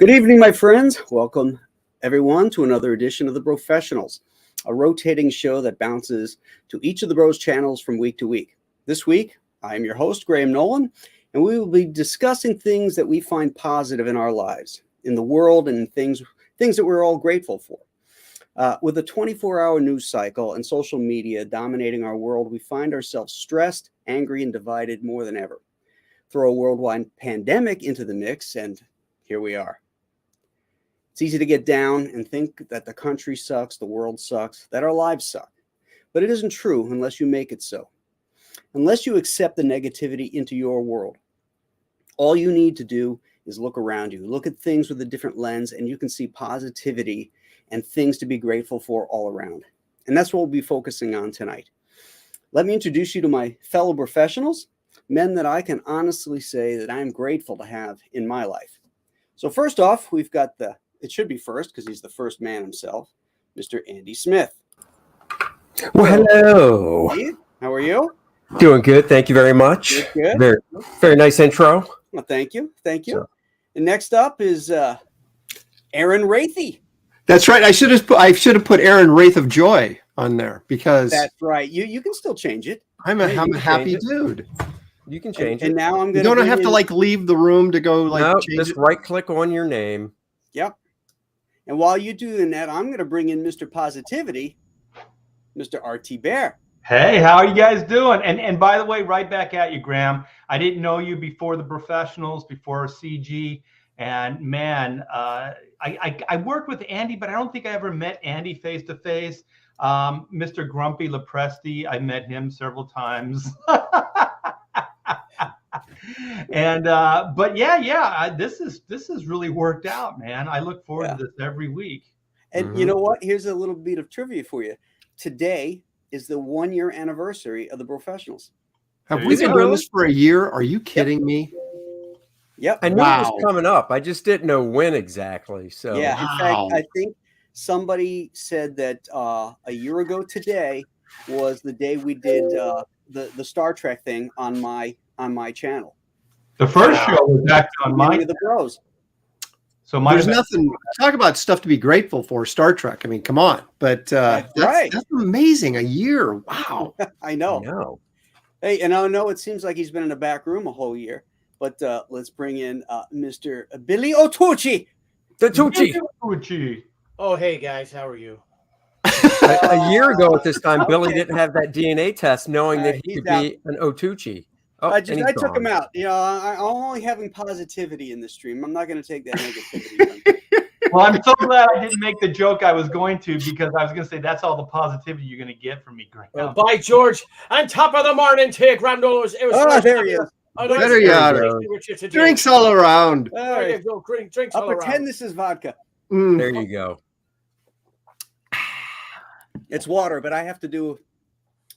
Good evening, my friends. Welcome, everyone, to another edition of the Professionals, a rotating show that bounces to each of the Bros channels from week to week. This week, I am your host, Graham Nolan, and we will be discussing things that we find positive in our lives, in the world, and things that we're all grateful for. With a 24-hour news cycle and social media dominating our world, we find ourselves stressed, angry, and divided more than ever. Throw a worldwide pandemic into the mix, and here we are. It's easy to get down and think that the country sucks, the world sucks, that our lives suck. But it isn't true unless you make it so. Unless you accept the negativity into your world. All you need to do is look around you. Look at things with a different lens, and you can see positivity and things to be grateful for all around. And that's what we'll be focusing on tonight. Let me introduce you to my fellow professionals, men that I can honestly say that I am grateful to have in my life. So first off, we've got it should be first because he's the first man himself, Mr. Andy Smith. Well, hello. Hey, how are you? Doing good. Thank you very much. Good. Very, very nice intro. Well, thank you. Thank you. So. And next up is Aaron Wraithy. That's right. I should have put Aaron Wraith of Joy on there because that's right. You can still change it. I'm a happy dude. You can change it. And now I'm going to. You don't have to leave the room to go just right click on your name. Yep. And while you do that, I'm going to bring in Mr. Positivity, Mr. RT Bear. Hey, how are you guys doing? And by the way, right back at you, Graham. I didn't know you before the Professionals, before CG. And man, I worked with Andy, but I don't think I ever met Andy face to face. Mr. Grumpy Lepresti, I met him several times. And but this is really worked out, man. I look forward to this every week. And you know what? Here's a little bit of trivia for you. Today is the 1-year anniversary of the Professionals. Have we been doing this for a year? Are you kidding me? Yep. I knew it was coming up. I just didn't know when exactly. So yeah, in fact, I think somebody said that a year ago today was the day we did the Star Trek thing on my channel. The first show was actually on my the Bros. So there's nothing. Talk about stuff to be grateful for. Star Trek. I mean, come on. But that's amazing. A year. Wow. I know. Hey, and I know it seems like he's been in the back room a whole year. But let's bring in Mr. Billy Otucci. The Tucci. Oh, hey, guys. How are you? A year ago at this time, Billy didn't have that DNA test knowing that he could be an Otucci. Oh, I took him out. You know, I'm only having positivity in the stream. I'm not going to take that negativity. Well, I'm so glad I didn't make the joke I was going to because I was going to say that's all the positivity you're going to get from me, Graham. Well, by George, on top of the morning, take Randolos. There he is. Better you drinks all around. There you go. Drinks all around. Pretend this is vodka. There you go. It's water, but I have to do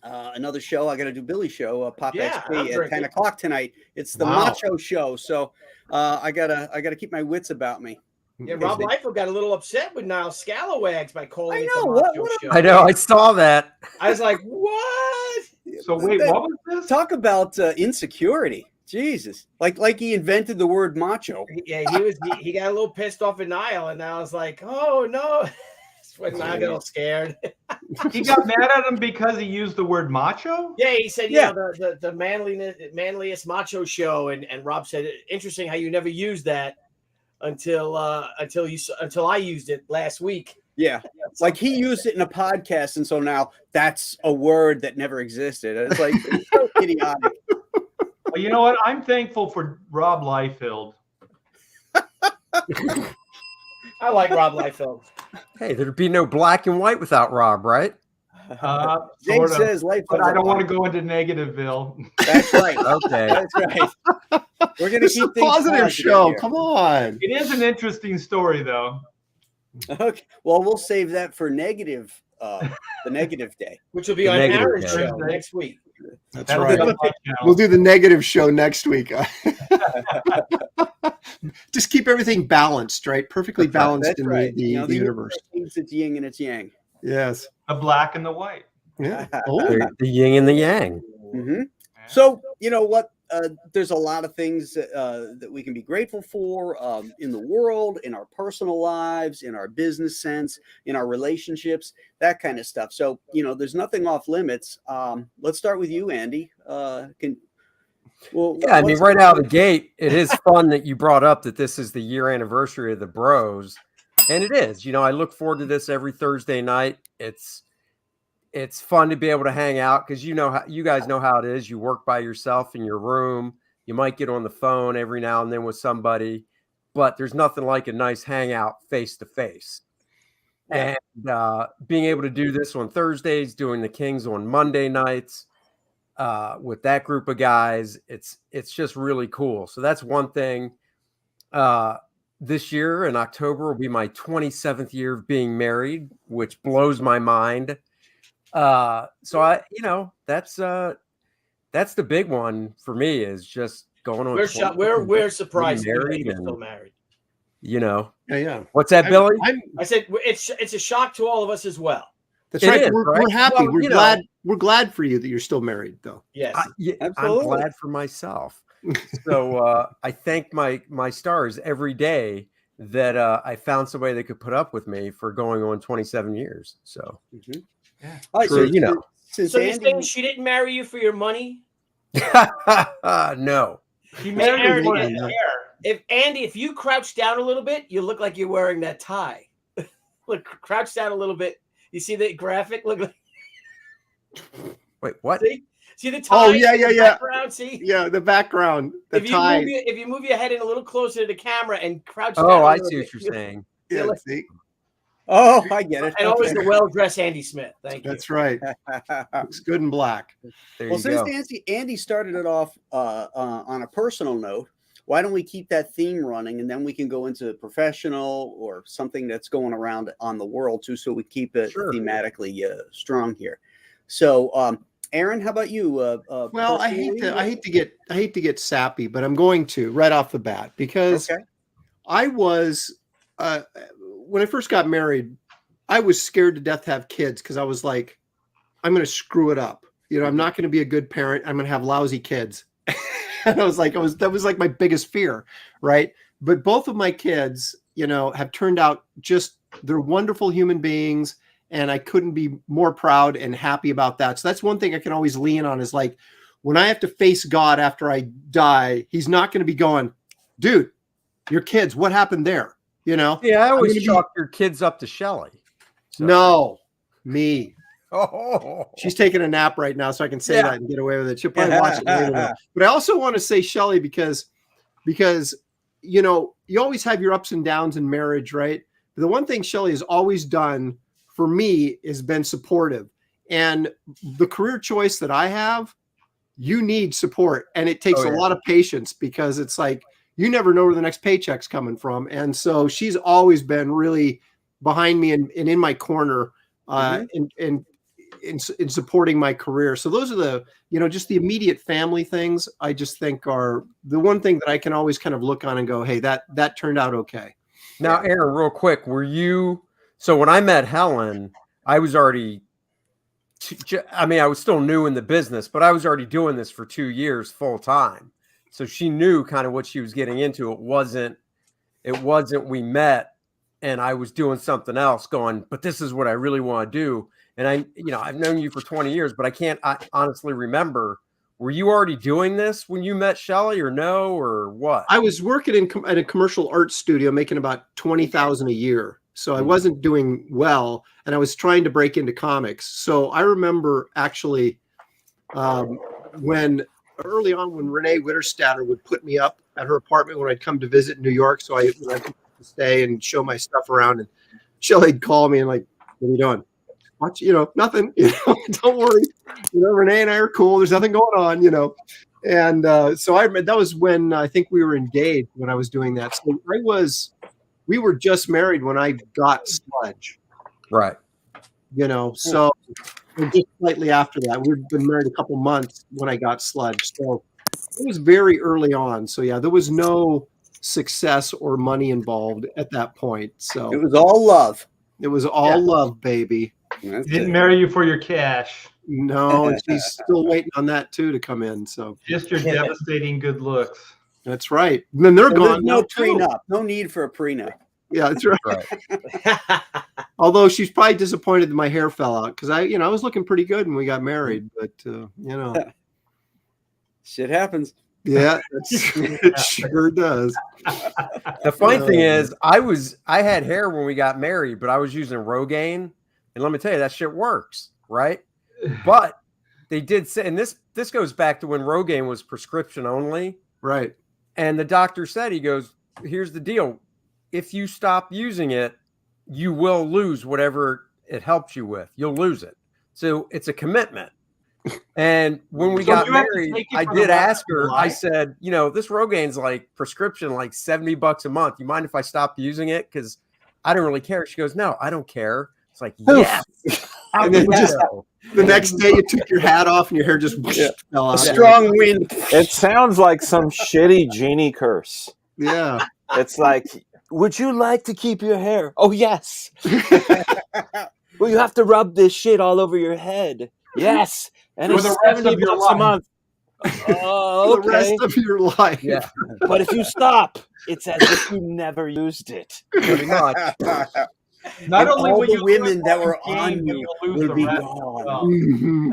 another show. I got to do Billy's show, Pop XP at 10 o'clock tonight. It's the Macho Show, so I gotta keep my wits about me. Yeah, Rob Liefeld got a little upset with Niall Scalawags by calling it the Macho Show. I know. I saw that. I was like, what? So wait, what was this? Talk about insecurity. Jesus, like he invented the word macho. Yeah, he got a little pissed off at Niall, and I was like, oh no. When I got all scared. He got mad at him because he used the word macho? Yeah, he said, the manliest macho show. And Rob said, interesting how you never used that until I used it last week. Yeah. Like he used it in a podcast, and so now that's a word that never existed. It's like it's so idiotic. Well, you know what? I'm thankful for Rob Liefeld. I like Rob Liefeld. Hey, there'd be no black and white without Rob, right? James says Liefeld. But I don't want to go into Negativeville. That's right. Okay. That's right. We're going to keep things positive show. Here. Come on. It is an interesting story, though. Okay. Well, we'll save that for the negative day. Which will be on Aaron's show next week. That's right. We'll do the negative show next week. Just keep everything balanced, right? Perfectly balanced in the universe. It's yin and it's yang. Yes. The black and the white. Yeah. The yin and the yang. Mm-hmm. So, you know what? there's a lot of things that we can be grateful for in the world, in our personal lives, in our business sense, in our relationships, that kind of stuff. So, there's nothing off limits. Let's start with you, Andy. I mean, right out of the gate, it is fun that you brought up that this is the year anniversary of the Bros. And it is. I look forward to this every Thursday night. It's fun to be able to hang out because you guys know how it is. You work by yourself in your room. You might get on the phone every now and then with somebody, but there's nothing like a nice hangout face to face. And being able to do this on Thursdays, doing the Kings on Monday nights with that group of guys, it's just really cool. So that's one thing. This year in October will be my 27th year of being married, which blows my mind. So that's the big one for me is just going on. We're surprised you're still married. Yeah. What's that, Billy? I said it's a shock to all of us as well. That's right. We're happy. Well, we're glad for you that you're still married, though. Yes, I'm glad for myself. So I thank my stars every day that I found somebody that could put up with me for going on 27 years. So. Mm-hmm. Yeah. Right, so you're saying she didn't marry you for your money? No. She married you for his hair. If you crouch down a little bit, you look like you're wearing that tie. Look, crouch down a little bit. You see the graphic? Look like. Wait, what? See the tie? Oh, yeah. Background, see? Yeah, the background. The tie. If you move your head in a little closer to the camera and crouch down. Oh, I see what you're saying. Yeah, see? Oh, I get it. And always the well-dressed Andy Smith. Thank you. That's right. Looks good in black. Since Andy started it off on a personal note, why don't we keep that theme running, and then we can go into professional or something that's going around on the world too, so we keep it thematically strong here. So, Aaron, how about you? Well, I hate to get sappy, but I'm going to right off the bat because I was. When I first got married, I was scared to death to have kids because I was like, I'm going to screw it up. I'm not going to be a good parent. I'm going to have lousy kids. And that was like my biggest fear. Right. But both of my kids, have turned out they're wonderful human beings. And I couldn't be more proud and happy about that. So that's one thing I can always lean on is like, when I have to face God after I die, he's not going to be going, dude, your kids, what happened there? Yeah, I always chalk your kids up to Shelly. So. No, me. Oh, she's taking a nap right now, so I can say that and get away with it. She'll probably watch it later. But I also want to say Shelly because you always have your ups and downs in marriage, right? But the one thing Shelly has always done for me has been supportive. And the career choice that I have, you need support, and it takes a lot of patience because it's like. You never know where the next paycheck's coming from. And so she's always been really behind me and in my corner in supporting my career. So those are the, just the immediate family things I just think are the one thing that I can always kind of look on and go, hey, that turned out okay. Now, Aaron, real quick, so when I met Helen, I was already, I was still new in the business, but I was already doing this for 2 years full time. So she knew kind of what she was getting into. It wasn't we met and I was doing something else going, but this is what I really want to do. And I've known you for 20 years, but I honestly remember, were you already doing this when you met Shelly or no, or what? I was working at a commercial art studio making about $20,000 a year. So I wasn't doing well and I was trying to break into comics. So I remember actually early on when Renee Witterstatter would put me up at her apartment when I'd come to visit in New York. So I'd stay and show my stuff around, and Shelly'd call me and like, what are you doing? Watch, nothing, don't worry. Renee and I are cool. There's nothing going on, And so that was when I think we were engaged when I was doing that. So we were just married when I got Sludge. Right. So just slightly after that, we'd been married a couple months when I got Sludge. So it was very early on. So yeah, there was no success or money involved at that point. So it was all love. It was all love, baby. Didn't marry you for your cash. No, and she's still waiting on that too to come in. So Just your devastating good looks. that's right. And then they're gone. No now, too. prenup. No need for a prenup. Yeah, that's right. Although she's probably disappointed that my hair fell out because I was looking pretty good when we got married, but Shit happens. yeah, it sure does. The funny thing is, I had hair when we got married, but I was using Rogaine, and let me tell you, that shit works, right? But they did say, and this goes back to when Rogaine was prescription only, Right. and the doctor said, he goes, here's the deal. If you stop using it, you will lose whatever it helps you with. You'll lose it. So it's a commitment. And when we got married, I did ask her, I said, this Rogaine's like prescription, like $70 a month. You mind if I stop using it? Because I don't really care. She goes, no, I don't care. It's like, yes. And then just the next day you took your hat off and your hair just fell out. A strong wind. It sounds like some shitty genie curse. Yeah. It's like, would you like to keep your hair? Oh, yes. Well, you have to rub this shit all over your head. Yes. And For it's the rest of your $70 a life. month. Oh, The rest okay. of your life. Yeah, But if you stop, it's as if you never used it. pretty much. Not And only all will the you women lose that were game, on but you you'll lose will the be rest as gone. well. Mhm.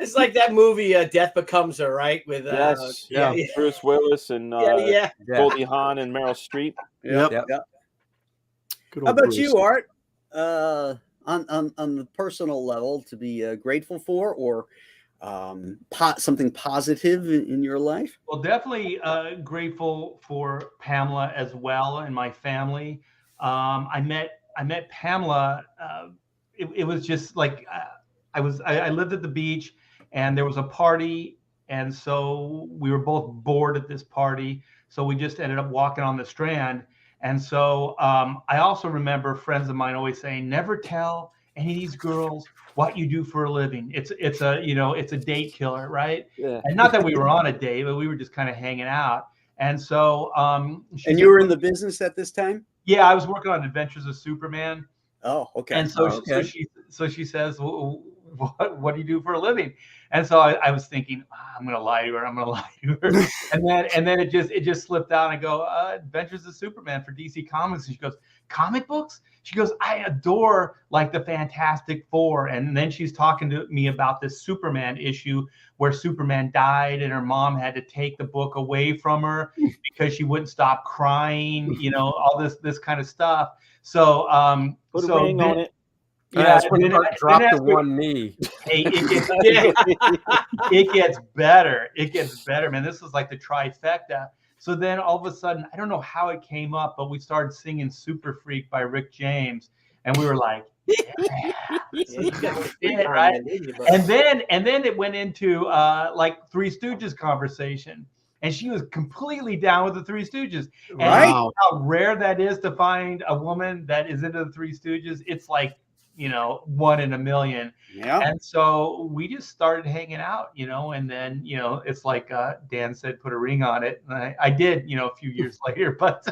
It's like that movie, Death Becomes Her, right? With Yes. yeah. Bruce Willis and Yeah. Goldie Hawn and Meryl Streep. Yep. Yep. Good How old about Bruce. you, Art? On the personal level, to be grateful for, or something positive in your life? Well, definitely grateful for Pamela as well and my family. I met Pamela. It was just like I lived at the beach, and there was a party, and so we were both bored at this party, so we just ended up walking on the Strand. And so I also remember friends of mine always saying, never tell any of these girls what you do for a living. It's a date killer, right? Yeah. And not that we were on a date, but we were just kind of hanging out. And so And you were in the business at this time? yeah, I was working on Adventures of Superman. Oh, okay. And so, so she says, what do you do for a living? And so I was thinking, I'm going to lie to her. I'm going to lie to her. and then it just slipped out. And I go, Adventures of Superman for DC Comics. And she goes, comic books? She goes, I adore like the Fantastic Four. And then she's talking to me about this Superman issue where Superman died and her mom had to take the book away from her because she wouldn't stop crying, all this kind of stuff. So, Put a ring on it. Yeah, that's when you drop the one knee. Hey, it gets better. It gets better, man. This is like the trifecta. So then all of a sudden, I don't know how it came up, but we started singing Super Freak by Rick James. And we were like, yeah, right? And then it went into like Three Stooges conversation. And she was completely down with the Three Stooges. And Wow. how rare that is to find a woman that is into the Three Stooges. It's like, 1 in a million. Yeah. And so we just started hanging out, and then, it's like Dan said, put a ring on it. And I did, a few years later, but,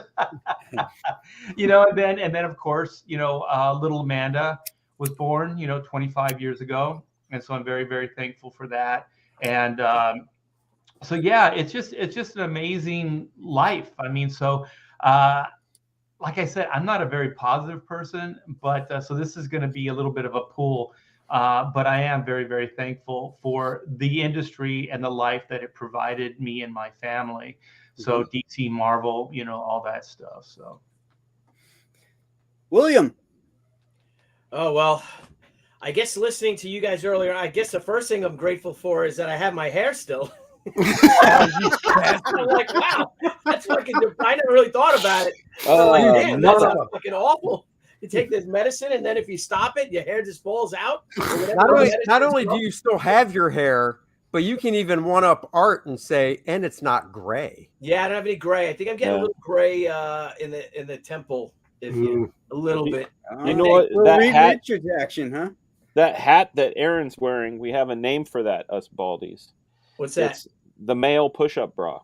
and then of course, little Amanda was born, 25 years ago. And so I'm very, very thankful for that. And so, yeah, it's just an amazing life. I mean, so, like I said, I'm not a very positive person, but so this is going to be a little bit of a pull. But I am very, very thankful for the industry and the life that it provided me and my family. So DC, Marvel, all that stuff. So, William. Oh, well, I guess listening to you guys earlier, I guess the first thing I'm grateful for is that I have my hair still. I'm like, wow, that's fucking. I never really thought about it. Oh, I'm like, damn, that's no. fucking awful. You take this medicine, and then if you stop it, your hair just falls out. Not only do you still have your hair, but you can even one up Art and say, and it's not gray. Yeah, I don't have any gray. I think I'm getting a little gray in the temple, a little bit. You know what? That hat, Richards action, huh? that hat that Aaron's wearing, we have a name for that, us baldies. What's that? It's the male push-up bra.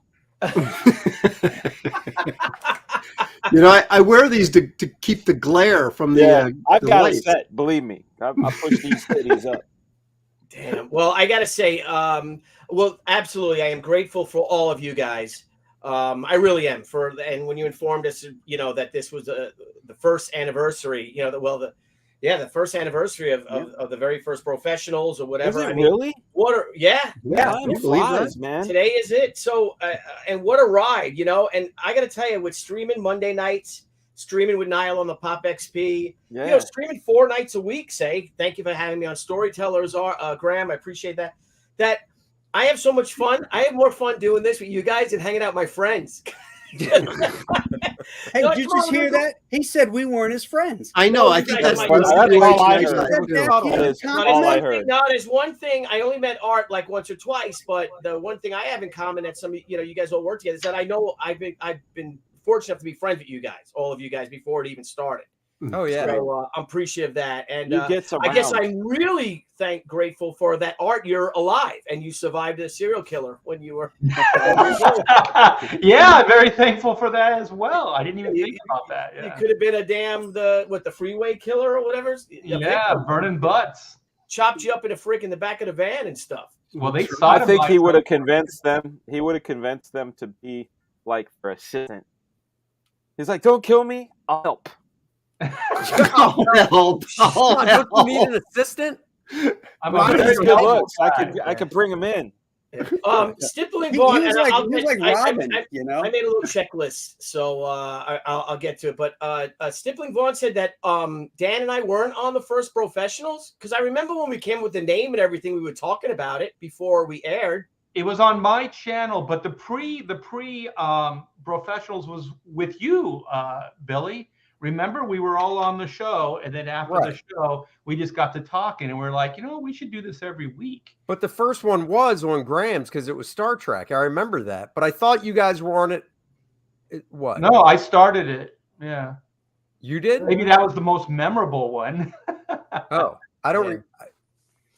I wear these to keep the glare from the. I've the got light. a set. Believe me, I push these titties up. Damn. Well, I got to say, well, absolutely. I am grateful for all of you guys. I really am and when you informed us, that this was the first anniversary, the first anniversary of the very first Professionals or whatever. Is it really? Yeah. Time flies, man. Today is it. So, and what a ride, and I got to tell you, with streaming Monday nights, streaming with Niall on the Pop XP, streaming 4 nights a week, thank you for having me on Storytellers, Graham. I appreciate that. I have so much fun. I have more fun doing this with you guys than hanging out with my friends. Hey, did you just hear that? He said we weren't his friends. I know. I think that's all I heard. No, there's one thing. I only met Art like once or twice, but the one thing I have in common that you guys all work together is that I know I've been fortunate enough to be friends with you guys, all of you guys, before it even started. Oh yeah. So I'm appreciative of that, and I guess I'm really grateful for that, Art. You're alive and you survived a serial killer when you were. Yeah, I'm very thankful for that as well. I didn't even think about that. Yeah. You could have been a damn the freeway killer or whatever. Yeah, burning butts. Chopped you up in the back of the van and stuff. Well, I think he would have convinced them. He would have convinced them to be like their assistant. He's like, "Don't kill me. I'll help." Don't you need an assistant? Good looks. I could bring him in. Stippling Vaughn. He was like Robin, I made a little checklist, so I'll get to it. But Stippling Vaughn said that Dan and I weren't on the first Professionals, because I remember when we came with the name and everything, we were talking about it before we aired. It was on my channel, but the pre Professionals was with you, Billy. Remember, we were all on the show, and then after the show, we just got to talking, and we're like, we should do this every week. But the first one was on Graham's because it was Star Trek. I remember that. But I thought you guys were on it. What? No, I started it. Yeah. You did? Maybe that was the most memorable one. Oh, I don't. Yeah.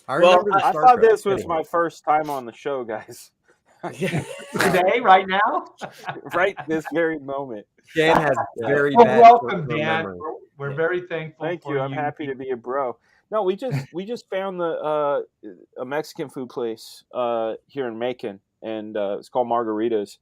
I remember. I thought this was my first time on the show, guys. Today, right now, right this very moment. Dan has very bad. Welcome, Dan. We're very thankful. Thank you. I'm happy to be a bro. No, we just found a Mexican food place here in Macon, and it's called Margaritas.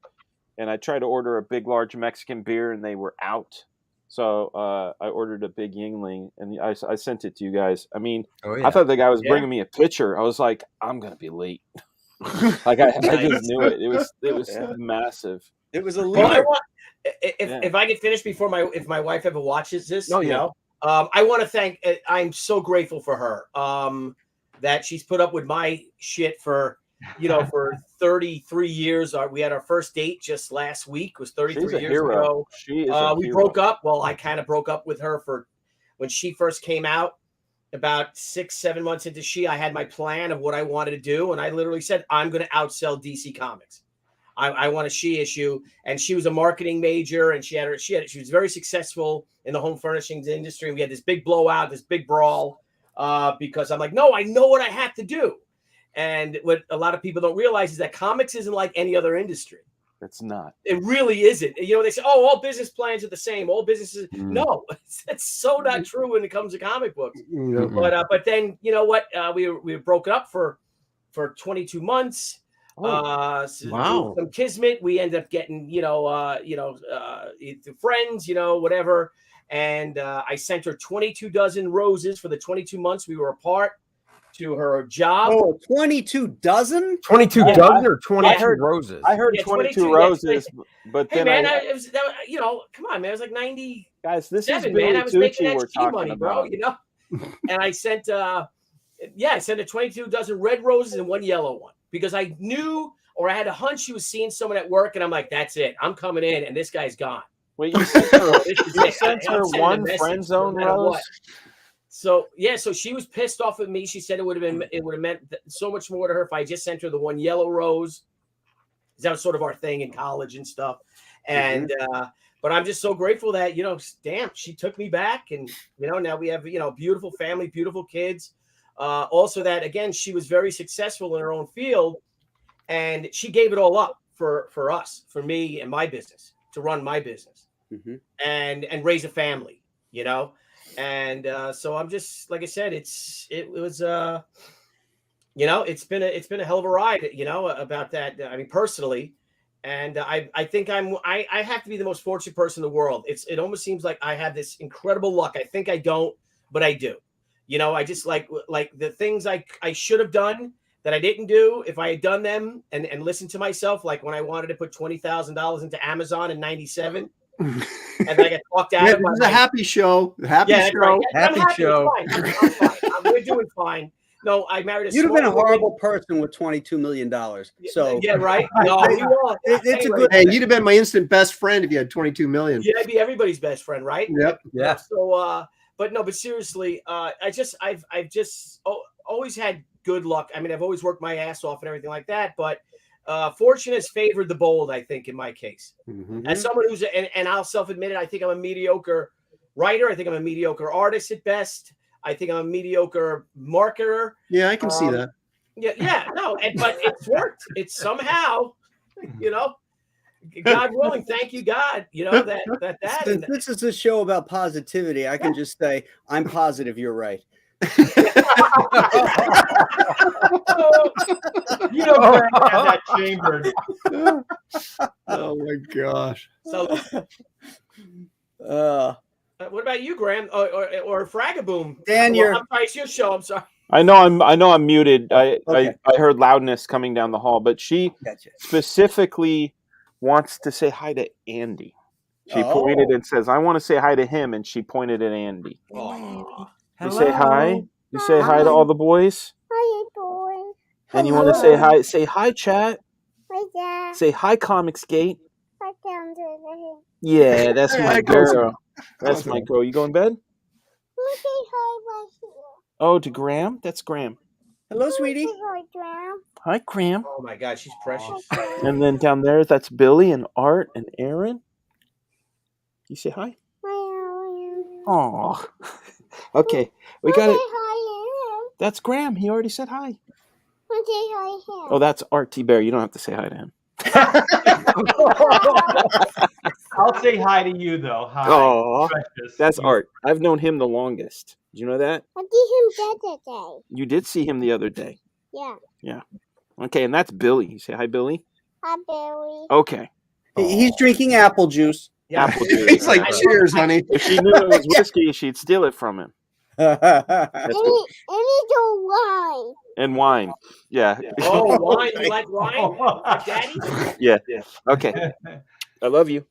And I tried to order a big, large Mexican beer, and they were out. So I ordered a big Yingling, and I sent it to you guys. I mean, I thought the guy was bringing me a pitcher. I was like, I'm gonna be late. Like I just knew it. It was massive. It was a leader. If I can finish before if my wife ever watches this, I want to thank. I'm so grateful for her that she's put up with my shit for 33 years. We had our first date just last week. It was 33 years ago. We broke up. Well, I kind of broke up with her for when she first came out. About 6-7 months into I had my plan of what I wanted to do, and I literally said, I'm going to outsell DC Comics. I want a she issue, and she was a marketing major, and she was very successful in the home furnishings industry. We had this big blowout, this big brawl, because I'm like, no, I know what I have to do. And what a lot of people don't realize is that comics isn't like any other industry. It's not. It really isn't. They say, oh, all business plans are the same. All businesses. No, it's so not true when it comes to comic books. But then, you know what? We were broken up for 22 months. Wow. Some kismet. We ended up getting, friends, whatever. And I sent her 22 dozen roses for the 22 months we were apart. To her job. Oh, 22 dozen? 22 dozen or 22 roses? I heard 22 roses, but hey, then man, come on, man. It was like 90. Guys, this is man. I was making XP money, bro. And I sent, I sent her 22 dozen red roses and 1 yellow one because I knew or I had a hunch she was seeing someone at work, and I'm like, that's it. I'm coming in, and this guy's gone. Wait, you sent her one friend zone rose? So she was pissed off at me. She said it would have meant so much more to her if I just sent her the 1 yellow rose. That was sort of our thing in college and stuff. And but I'm just so grateful that damn, she took me back, and now we have beautiful family, beautiful kids. Also that again, she was very successful in her own field, and she gave it all up for us, for me and my business, to run my business and raise a family. And so I'm just, like I said, it was you know, it's been a hell of a ride, you know, about that. I mean, personally, and I think I have to be the most fortunate person in the world. It almost seems like I have this incredible luck. I think I don't, but I do. You know, I just like the things I should have done that I didn't do. If I had done them and listened to myself, like when I wanted to put $20,000 into Amazon in '97. And then I got talked out of it. This is a happy show. Happy show. Right. Happy show. I'm fine. We're doing fine. No, I married a. You'd have been a horrible person with $22 million. So yeah, right. No, it's a good. Hey, you'd have been my instant best friend if you had 22 million. Yeah, I'd be everybody's best friend, right? Yep. Yeah. So, but seriously, I've just always had good luck. I mean, I've always worked my ass off and everything like that, but. Fortune has favored the bold, I think, in my case. Mm-hmm. As someone who's, and I'll self-admit it, I think I'm a mediocre writer. I think I'm a mediocre artist at best. I think I'm a mediocre marketer. Yeah, I can see that. Yeah, no, but it's worked. It's somehow, you know, God willing, thank you, God, you know, that. Since this is a show about positivity, I can just say, I'm positive you're right. You know, Greg had that chambered. Oh my gosh. So, what about you, Graham, or Fragaboom? Dan, I'm sorry, it's your show. I'm sorry. I know I'm muted. I heard loudness coming down the hall, but she specifically wants to say hi to Andy. She pointed and says, "I want to say hi to him," and she pointed at Andy. Oh. You say hi. You say hi to all the boys. Hi, boys. And you want to say hi. Say hi, chat. Hi, Dad. Say hi, Comicsgate. Hi, Dad. Yeah, that's my girl. That's my girl. You go in bed? Say hi right here. Oh, to Graham? That's Graham. Hello, sweetie. Say hi, Graham. Hi, Graham. Oh my God, she's precious. And then down there, that's Billy and Art and Aaron. You say hi? Oh. Okay, we got it. Hi, That's Graham. He already said hi. say hi, him. Oh, that's Art T. Bear. You don't have to say hi to him. I'll say hi to you, though. Hi. Oh, Precious. that's Art. I've known him the longest. Did you know that? I see him the other day. You did see him the other day. Yeah. Okay, and that's Billy. You say hi, Billy? Hi, Billy. Okay. He's drinking apple juice. Yeah. Apple juice. He's like, cheers, honey. If she knew it was whiskey, she'd steal it from him. Any wine. And wine. Yeah. Oh, wine. You like wine, Daddy? Yeah. Okay. I love you.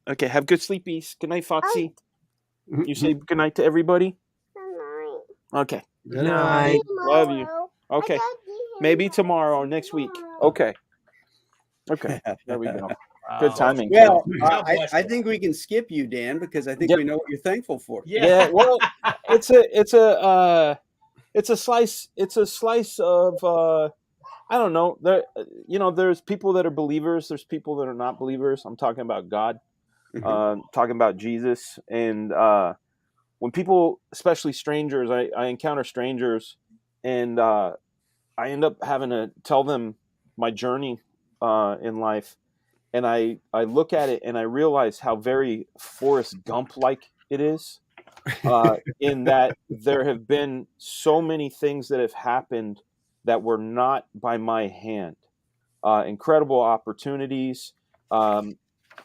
Okay, have good sleepies. Good night, Foxy. You say good night to everybody? Okay. Good night. Love you. Okay. Maybe tomorrow or next week. Okay. Okay. There we go. Good timing. Well, I think we can skip you, Dan, because I think we know what you're thankful for. Yeah. Well, it's a slice of I don't know. There's people that are believers. There's people that are not believers. I'm talking about God. Talking about Jesus. And when people, especially strangers, I encounter strangers, and I end up having to tell them my journey in life. And I look at it and I realize how very Forrest Gump-like it is, in that there have been so many things that have happened that were not by my hand. Incredible opportunities.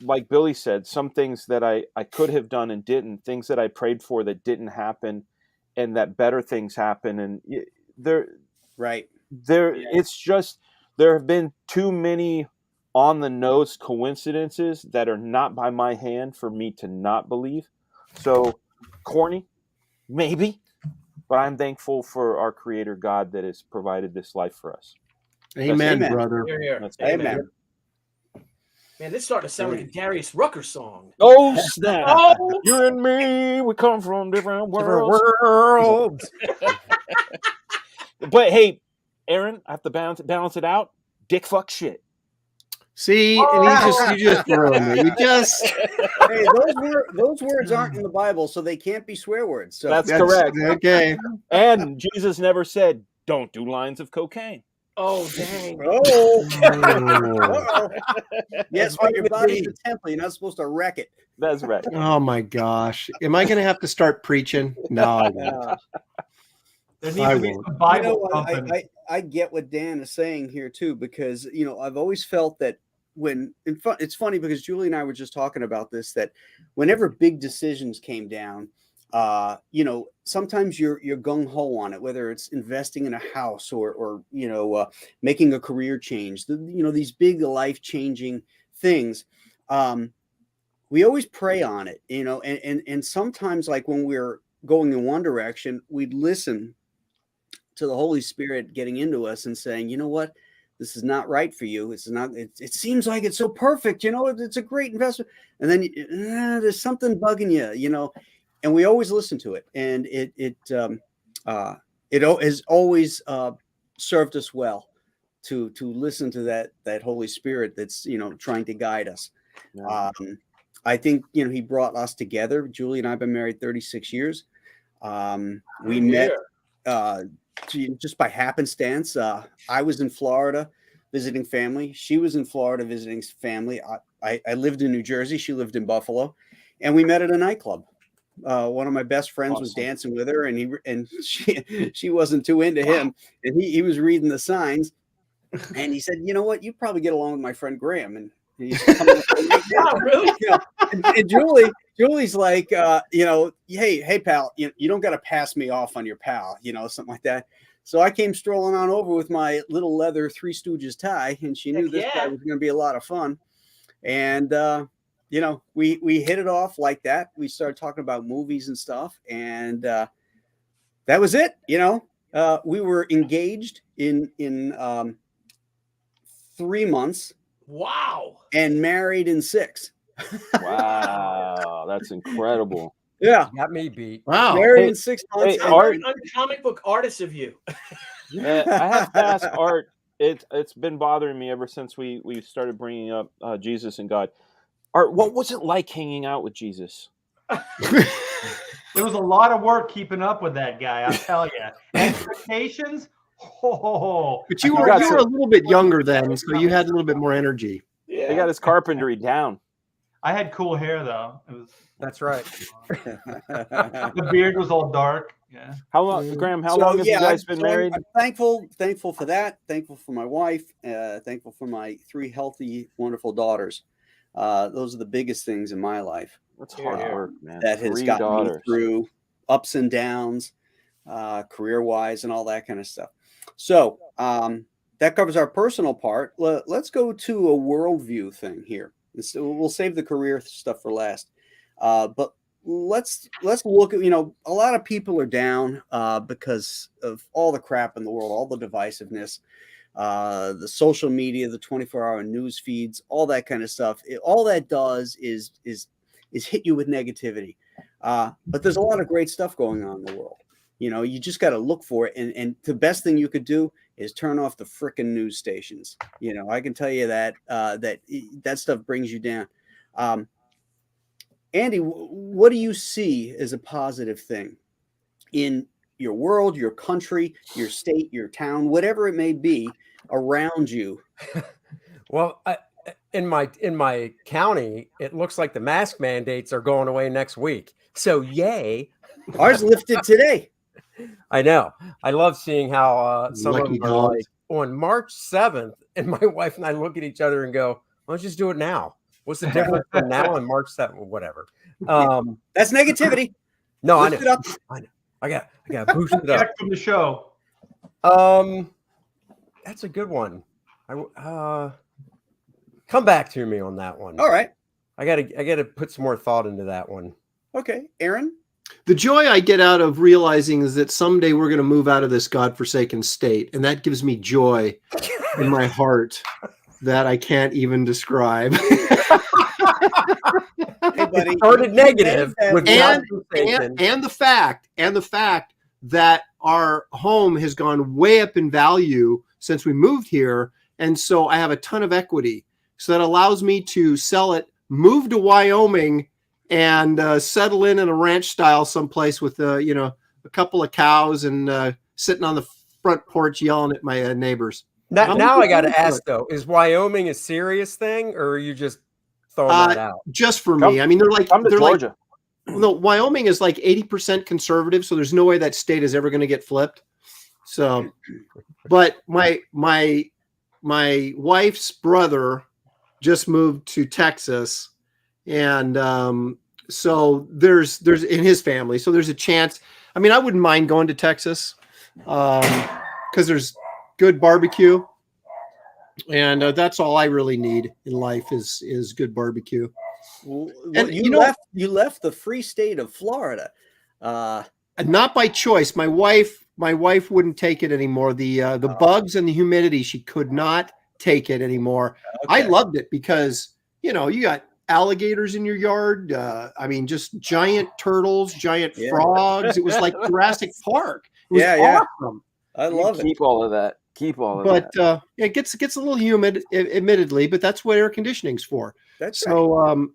Like Billy said, some things that I could have done and didn't, things that I prayed for that didn't happen, and that better things happen. And it's just, there have been too many on the nose coincidences that are not by my hand for me to not believe. So corny, maybe, but I'm thankful for our Creator God that has provided this life for us. Amen, brother. Here. Amen. Man, this is starting to sound like a Darius Rucker song. Oh snap! You and me, we come from different worlds. But hey, Aaron, I have to balance it out. Dick fuck shit. See, and you just ruined me. You just Hey, those words aren't in the Bible, so they can't be swear words. So That's correct. Okay. And Jesus never said, "Don't do lines of cocaine." Oh, dang. Yes, but your body's a temple. You're not supposed to wreck it. That's right. Oh my gosh. Am I going to have to start preaching? No, I won't. There needs to be some Bible thumping. I get what Dan is saying here too, because I've always felt that it's funny because Julie and I were just talking about this, that whenever big decisions came down, sometimes you're gung-ho on it, whether it's investing in a house or making a career change, these big life-changing things. We always pray on it, and sometimes, like when we're going in one direction, we'd listen to the Holy Spirit getting into us and saying, you know what, this is not right for you. It's not, it seems like it's so perfect, it's a great investment. And then there's something bugging you, and we always listen to it. And it has always served us well to listen to that Holy Spirit that's, trying to guide us. Yeah. I think, he brought us together. Julie and I have been married 36 years. We met just by happenstance. I was in Florida visiting family. She was in Florida visiting family. I lived in New Jersey. She lived in Buffalo, and we met at a nightclub. One of my best friends was dancing with her, and she wasn't too into him, and he was reading the signs, and he said, "You know what? You probably get along with my friend Graham." And he's coming up really? And Julie's like, hey, pal, you don't got to pass me off on your pal, something like that. So I came strolling on over with my little leather Three Stooges tie, and she knew this guy was going to be a lot of fun. And, we hit it off like that. We started talking about movies and stuff, and that was it. We were engaged in 3 months. Wow. And married in 6. Wow, that's incredible. Yeah. Got me beat. Wow. Married in 6 months. Hey, Art, comic book artist of you. Yeah, I have to ask Art, it's been bothering me ever since we started bringing up Jesus and God. Art, what was it like hanging out with Jesus? There was a lot of work keeping up with that guy, I'll tell you. Expectations? Oh, but you were a little bit younger then, so you had a little bit more energy. Yeah, he got his carpentry down. I had cool hair though. That's right. The beard was all dark. Yeah. How long, Graham? How long have you guys been married? I'm thankful for that. Thankful for my wife. Thankful for my 3 healthy, wonderful daughters. Those are the biggest things in my life. That's hard work, man. That has gotten me through ups and downs, career-wise, and all that kind of stuff. So that covers our personal part. Let's go to a worldview thing here. We'll save the career stuff for last. But let's look at, a lot of people are down because of all the crap in the world, all the divisiveness, the social media, the 24-hour news feeds, all that kind of stuff. All that does is hit you with negativity. But there's a lot of great stuff going on in the world. You just got to look for it. And the best thing you could do is turn off the frickin' news stations. I can tell you that that stuff brings you down. Andy, what do you see as a positive thing in your world, your country, your state, your town, whatever it may be around you? Well, in my county, it looks like the mask mandates are going away next week. So yay. Ours lifted today. I know. I love seeing how some of them are like on March 7th, and my wife and I look at each other and go, let's just do it now. What's the difference from now and March 7th? Whatever. That's negativity. No, Lift it up. I know. I got to boost it up. From the show. That's a good one. Come back to me on that one. All right. I gotta put some more thought into that one. Okay, Aaron. The joy I get out of realizing is that someday we're going to move out of this godforsaken state, and that gives me joy in my heart that I can't even describe. Hey, buddy, it started negative with and the fact that our home has gone way up in value since we moved here, and so I have a ton of equity, so that allows me to sell it, move to Wyoming, and settle in a ranch style someplace with a couple of cows and sitting on the front porch yelling at my neighbors. Now I got to ask though, is Wyoming a serious thing, or are you just throwing that out? Just for me. I mean, they're Georgia. No, Wyoming is like 80% conservative, so there's no way that state is ever going to get flipped. So, but my wife's brother just moved to Texas, and so there's in his family, so there's a chance. I mean, I wouldn't mind going to Texas because there's good barbecue, and that's all I really need in life is good barbecue. Well, And you left the free state of Florida, not by choice. My wife wouldn't take it anymore. The bugs and the humidity, she could not take it anymore. Okay. I loved it because you got alligators in your yard. I mean, just giant turtles, giant frogs. It was like Jurassic Park. It was awesome. I love it. Keep all of that. Keep all of that. But it gets a little humid, admittedly, but that's what air conditioning's for. That's so. Right.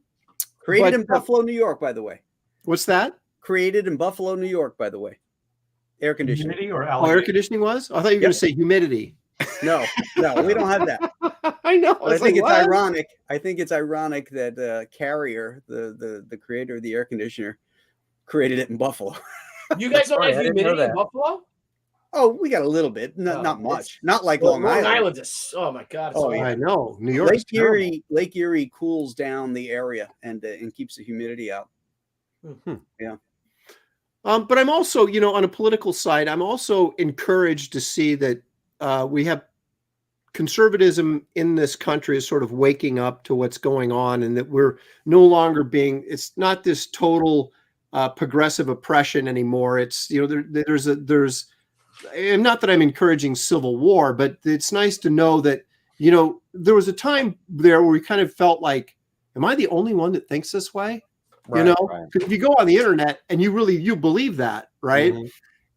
Created in Buffalo, New York, by the way. What's that? Created in Buffalo, New York, by the way. Air conditioning. Humidity or air conditioning was? I thought you were going to say humidity. No, we don't have that. I know. I think it's ironic. I think it's ironic that Carrier, the creator of the air conditioner, created it in Buffalo. You guys don't have humidity in Buffalo? Oh, we got a little bit, not much, not like Long Island. Island is, oh my God! I know. New York. Lake Erie cools down the area and keeps the humidity out. Yeah. But I'm also, on a political side, I'm also encouraged to see that we have conservatism in this country is sort of waking up to what's going on, and that we're no longer it's not this total progressive oppression anymore. It's, there's and not that I'm encouraging civil war, but it's nice to know that, there was a time there where we kind of felt like, am I the only one that thinks this way? Right, Because if you go on the internet and you believe that, right? Mm-hmm.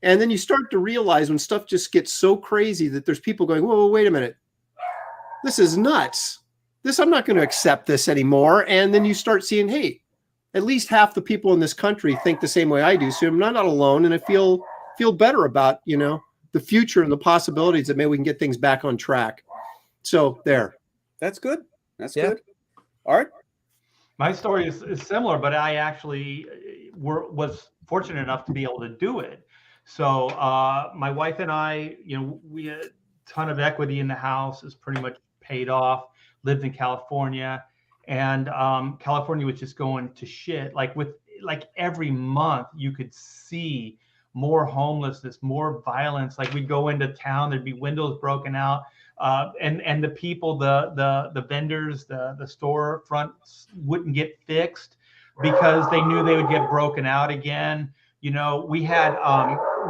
And then you start to realize when stuff just gets so crazy that there's people going, whoa, wait a minute. This is nuts. I'm not going to accept this anymore. And then you start seeing, hey, at least half the people in this country think the same way I do. So I'm not alone. And I feel better about, the future and the possibilities that maybe we can get things back on track. So there. That's good. That's good. All right. My story is similar, but I actually was fortunate enough to be able to do it. So my wife and I, we had a ton of equity in the house, is pretty much paid off, lived in California, and California was just going to shit. Like every month you could see more homelessness, more violence. Like we'd go into town, there'd be windows broken out. And the people, the vendors, the storefronts wouldn't get fixed because they knew they would get broken out again. We had,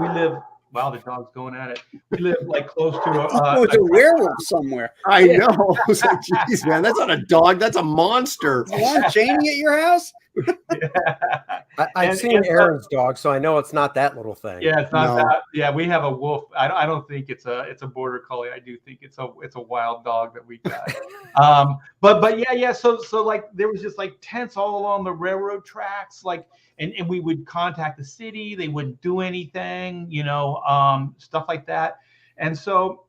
we live, wow, the dog's going at it. We live like close to a werewolf somewhere. I know. I was like, geez, man, that's not a dog. That's a monster. You want Janie at your house? I've seen Aaron's dog, so I know it's not that little thing. Yeah, it's not that. Yeah, we have a wolf. I don't think it's a border collie. I do think it's a wild dog that we got. But yeah. So like there was just like tents all along the railroad tracks, like, and we would contact the city. They wouldn't do anything, stuff like that. And so,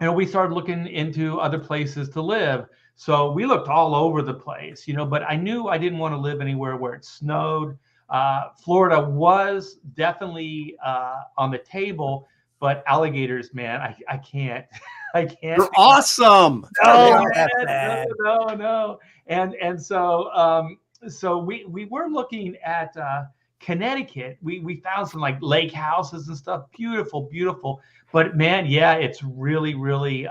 we started looking into other places to live. So we looked all over the place, but I knew I didn't want to live anywhere where it snowed. Florida was definitely on the table, but alligators, man, I can't. I can't. You're awesome. No. And so we were looking at Connecticut. We found some like lake houses and stuff. Beautiful. But man, yeah, it's really, really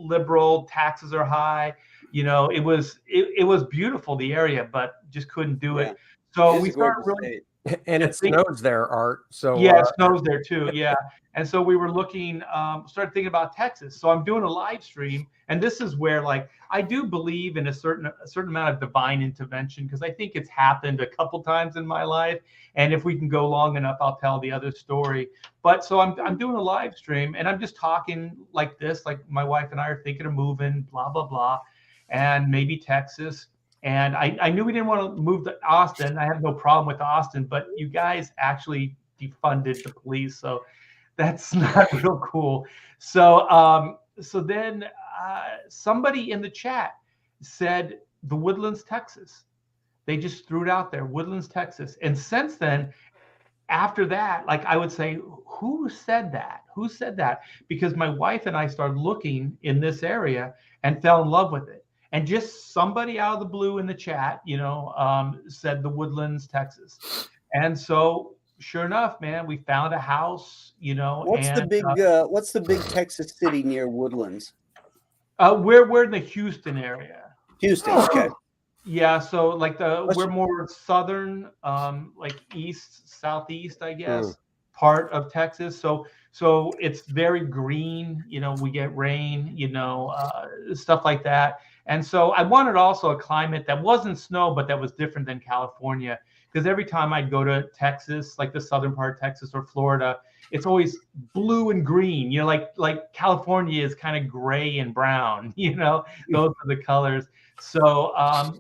liberal. Taxes are high. It was beautiful, the area, but just couldn't do it. So we started really, and it snows there, Art. So yeah, it snows there too. Yeah. And so we were looking, started thinking about Texas. So I'm doing a live stream, and this is where, like, I do believe in a certain amount of divine intervention, because I think it's happened a couple times in my life. And if we can go long enough, I'll tell the other story. But so I'm doing a live stream, and I'm just talking like this, like my wife and I are thinking of moving, blah, blah, blah, and maybe Texas. And I knew we didn't want to move to Austin. I have no problem with Austin, but you guys actually defunded the police, so that's not real cool. So then somebody in the chat said the Woodlands, Texas. They just threw it out there, Woodlands, Texas. And since then, after that, like I would say, who said that? Who said that? Because my wife and I started looking in this area and fell in love with it. And just somebody out of the blue in the chat, said the Woodlands, Texas. And so sure enough, man, we found a house, What's the big Texas city near Woodlands? We're in the Houston area. Houston, okay. Yeah, so like we're more southern, like southeast, I guess, part of Texas. So it's very green, we get rain, stuff like that. And so I wanted also a climate that wasn't snow, but that was different than California. Because every time I'd go to Texas, like the southern part of Texas or Florida, it's always blue and green, like California is kind of gray and brown, those are the colors. So, I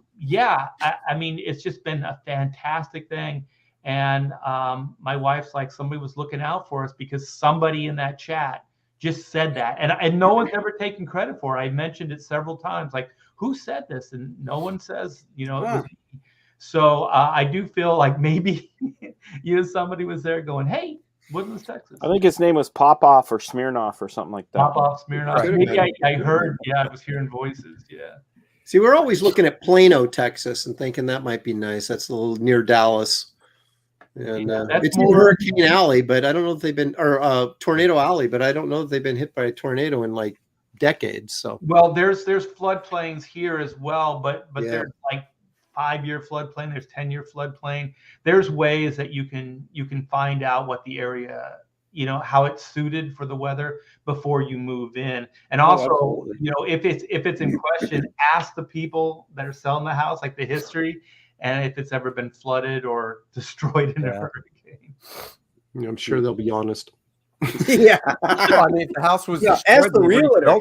mean, it's just been a fantastic thing. And my wife's like, somebody was looking out for us because somebody in that chat just said that. And no one's ever taken credit for it. I mentioned it several times, like, who said this? And no one says, it was me. So I do feel like maybe somebody was there going, hey, Woodlands, Texas. I think his name was Popoff or Smirnoff or something like that. Popoff, Smirnoff. Right. Maybe I heard, I was hearing voices, See, we're always looking at Plano, Texas, and thinking that might be nice. That's a little near Dallas. And it's more Hurricane Alley, but I don't know if they've been, or Tornado Alley, but I don't know if they've been hit by a tornado in like decades. So well, there's floodplains here as well, but there's like 5-year floodplain, there's 10-year floodplain. There's ways that you can find out what the area, how it's suited for the weather before you move in. And also, if it's in question, ask the people that are selling the house, like the history, and if it's ever been flooded or destroyed in a hurricane. I'm sure they'll be honest. Yeah. I mean, if the house was ask the realtor.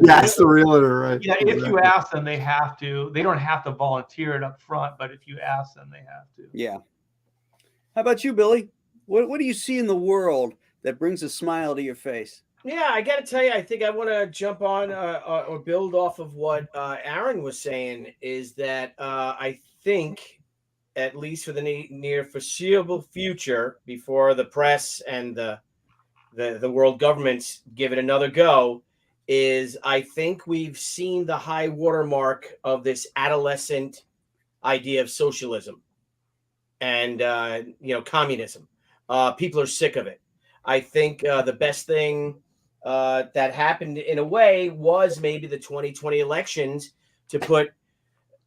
That's the realtor, right? Yeah, if you ask them, they have to. They don't have to volunteer it up front, but if you ask them, they have to. Yeah. How about you, Billy? What do you see in the world that brings a smile to your face? Yeah, I got to tell you, I think I want to jump on or build off of what Aaron was saying, is that I think, at least for the near foreseeable future, before the press and the world governments give it another go, is I think we've seen the high watermark of this adolescent idea of socialism and communism. People are sick of it. I think the best thing that happened in a way was maybe the 2020 elections to put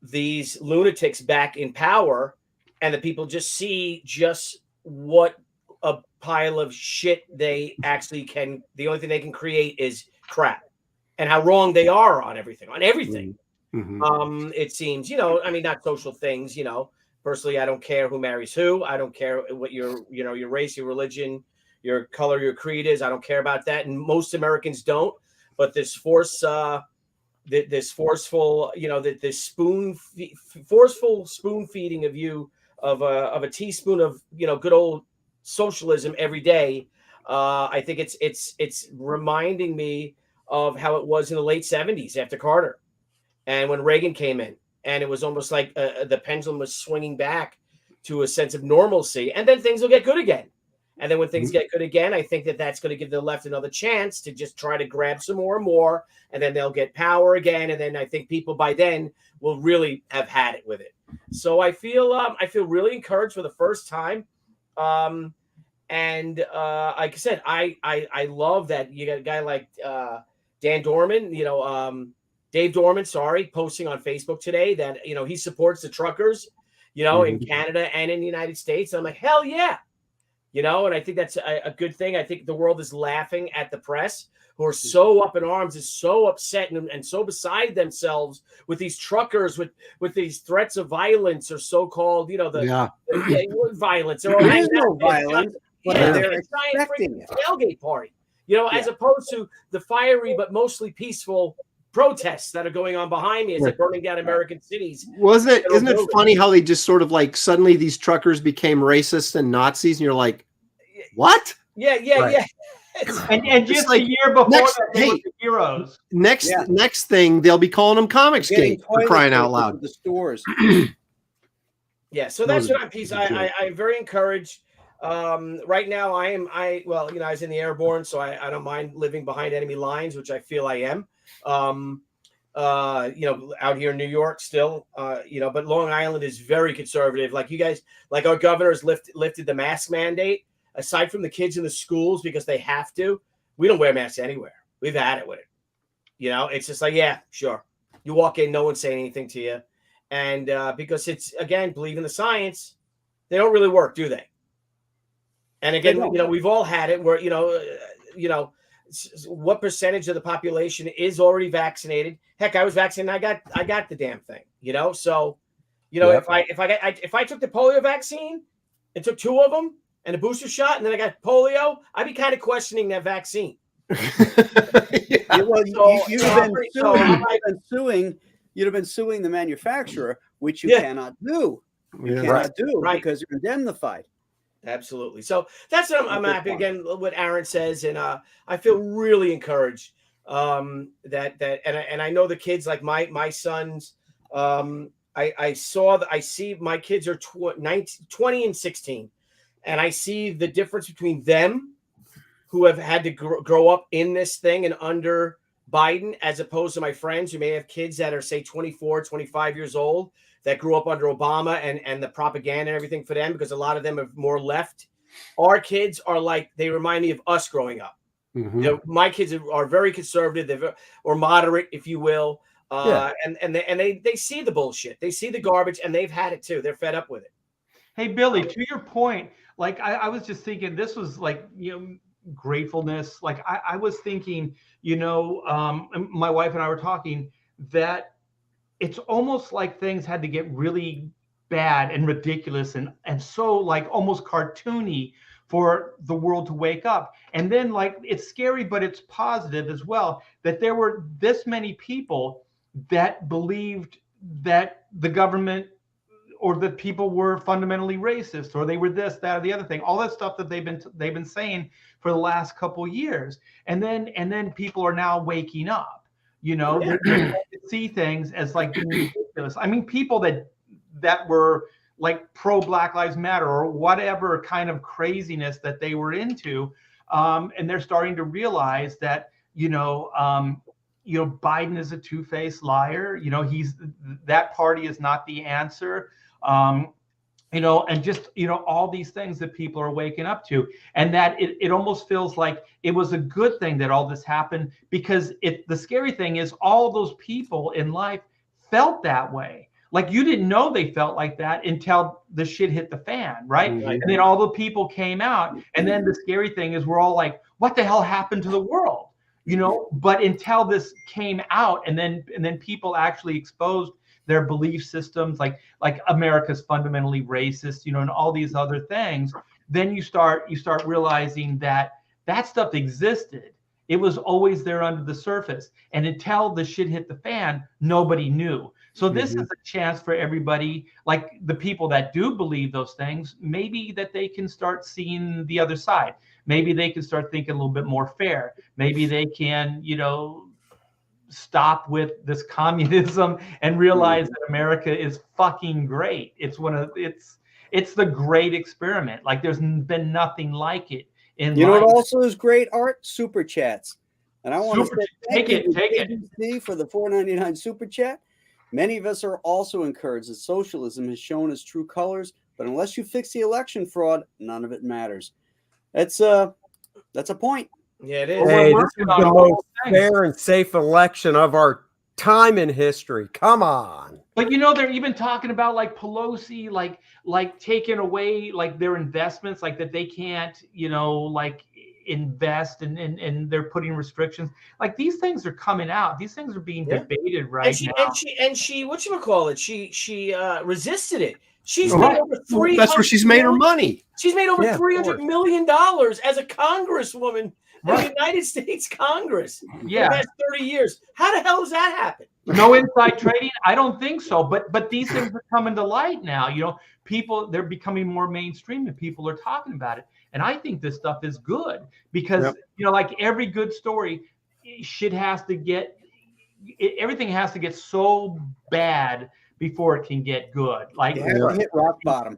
these lunatics back in power, and the people just see just what a pile of shit they actually can. The only thing they can create is crap, and how wrong they are on everything. Mm-hmm. It seems, I mean, not social things, personally, I don't care who marries who. I don't care what your race, your religion, your color, your creed is. I don't care about that. And most Americans don't, but this forceful, forceful spoon feeding of you of a teaspoon of, good old socialism every day. I think it's reminding me of how it was in the late 70s after Carter and when Reagan came in, and it was almost like the pendulum was swinging back to a sense of normalcy, and then things will get good again. And then when things get good again, I think that's going to give the left another chance to just try to grab some more and more, and then they'll get power again. And then I think people by then will really have had it with it. So I feel really encouraged for the first time. And like I said, I love that you got a guy like Dan Dorman, Dave Dorman, posting on Facebook today that, he supports the truckers, in Canada and in the United States. And I'm like, hell yeah. And I think that's a good thing. I think the world is laughing at the press, who are so up in arms, is so upset and so beside themselves with these truckers, with these threats of violence or so-called, violence. There is no violence. They're expecting a tailgate party, as opposed to the fiery but mostly peaceful protests that are going on behind me as they're burning down American cities. Isn't it funny how they just sort of like suddenly these truckers became racist and Nazis, and you're like, what? Yeah. And just like a year before they were the heroes. Next thing, they'll be calling them Comicsgate for crying out loud. The stores. Yeah, so that's what I'm very encouraged. Right now, I was in the airborne, so I don't mind living behind enemy lines, which I feel I am. Out here in New York still, but Long Island is very conservative. Like you guys, like our governor's lifted the mask mandate. Aside from the kids in the schools because they have to, we don't wear masks anywhere. We've had it with it. It's just like, yeah, sure. You walk in, no one's saying anything to you. And because it's, again, believe in the science, they don't really work, do they? And again, we've all had it where, what percentage of the population is already vaccinated? Heck, I was vaccinated. I got the damn thing, So, if I took the polio vaccine and took 2 of them and a booster shot, and then I got polio, I'd be kind of questioning that vaccine. You'd have been suing the manufacturer, which you cannot do. You cannot do because you're indemnified. Absolutely. So that's what I'm happy again what Aaron says, and I feel really encouraged that I know the kids like my sons. I see my kids are 20 and 16, and I see the difference between them who have had to grow up in this thing and under Biden, as opposed to my friends who may have kids that are, say, 24, 25 years old that grew up under Obama and the propaganda and everything for them, because a lot of them are more left. Our kids are like, they remind me of us growing up. Mm-hmm. My kids are very conservative, or moderate, if you will. And they see the bullshit. They see the garbage, and they've had it too. They're fed up with it. Hey, Billy, to your point, like I was just thinking this was like, gratefulness. Like I was thinking, my wife and I were talking that it's almost like things had to get really bad and ridiculous and so like almost cartoony for the world to wake up. And then like, it's scary, but it's positive as well, that there were this many people that believed that the government or that people were fundamentally racist, or they were this, that, or the other thing, all that stuff that they've been saying for the last couple of years. And then people are now waking up, they see things as like being ridiculous. I mean, people that were like pro Black Lives Matter or whatever kind of craziness that they were into. And they're starting to realize that, Biden is a two-faced liar. That party is not the answer. And just, all these things that people are waking up to, and that it almost feels like it was a good thing that all this happened, because the scary thing is all of those people in life felt that way. Like you didn't know they felt like that until the shit hit the fan, right? Mm-hmm. And then all the people came out, and then the scary thing is we're all like, what the hell happened to the world? But until this came out, and then people actually exposed their belief systems, like America's fundamentally racist, and all these other things, then you start realizing that stuff existed. It was always there under the surface. And until the shit hit the fan, nobody knew. So this is a chance for everybody, like the people that do believe those things, maybe that they can start seeing the other side. Maybe they can start thinking a little bit more fair. Maybe they can, stop with this communism and realize that America is fucking great. It's it's the great experiment. Like there's been nothing like it in life. What also is great, Art? Super chats. And I want to take it for the $4.99 super chat. Many of us are also encouraged that socialism has shown its true colors, but unless you fix the election fraud, none of it matters. That's a point. Yeah, it is. Hey, this is the most fair and safe election of our time in history. Come on. But they're even talking about like Pelosi, like taking away like their investments, like that they can't, like invest, and they're putting restrictions. Like these things are coming out. These things are being debated right now. And she whatchamacallit? She resisted it. She's made over $300 That's where she's made her money. She's made over $300 million as a congresswoman in the United States Congress in the past 30 years. How the hell does that happen? No inside trading? I don't think so. But these things are coming to light now. People, they're becoming more mainstream, and people are talking about it. And I think this stuff is good because, like every good story, everything has to get so bad before it can get good. Like hit rock bottom.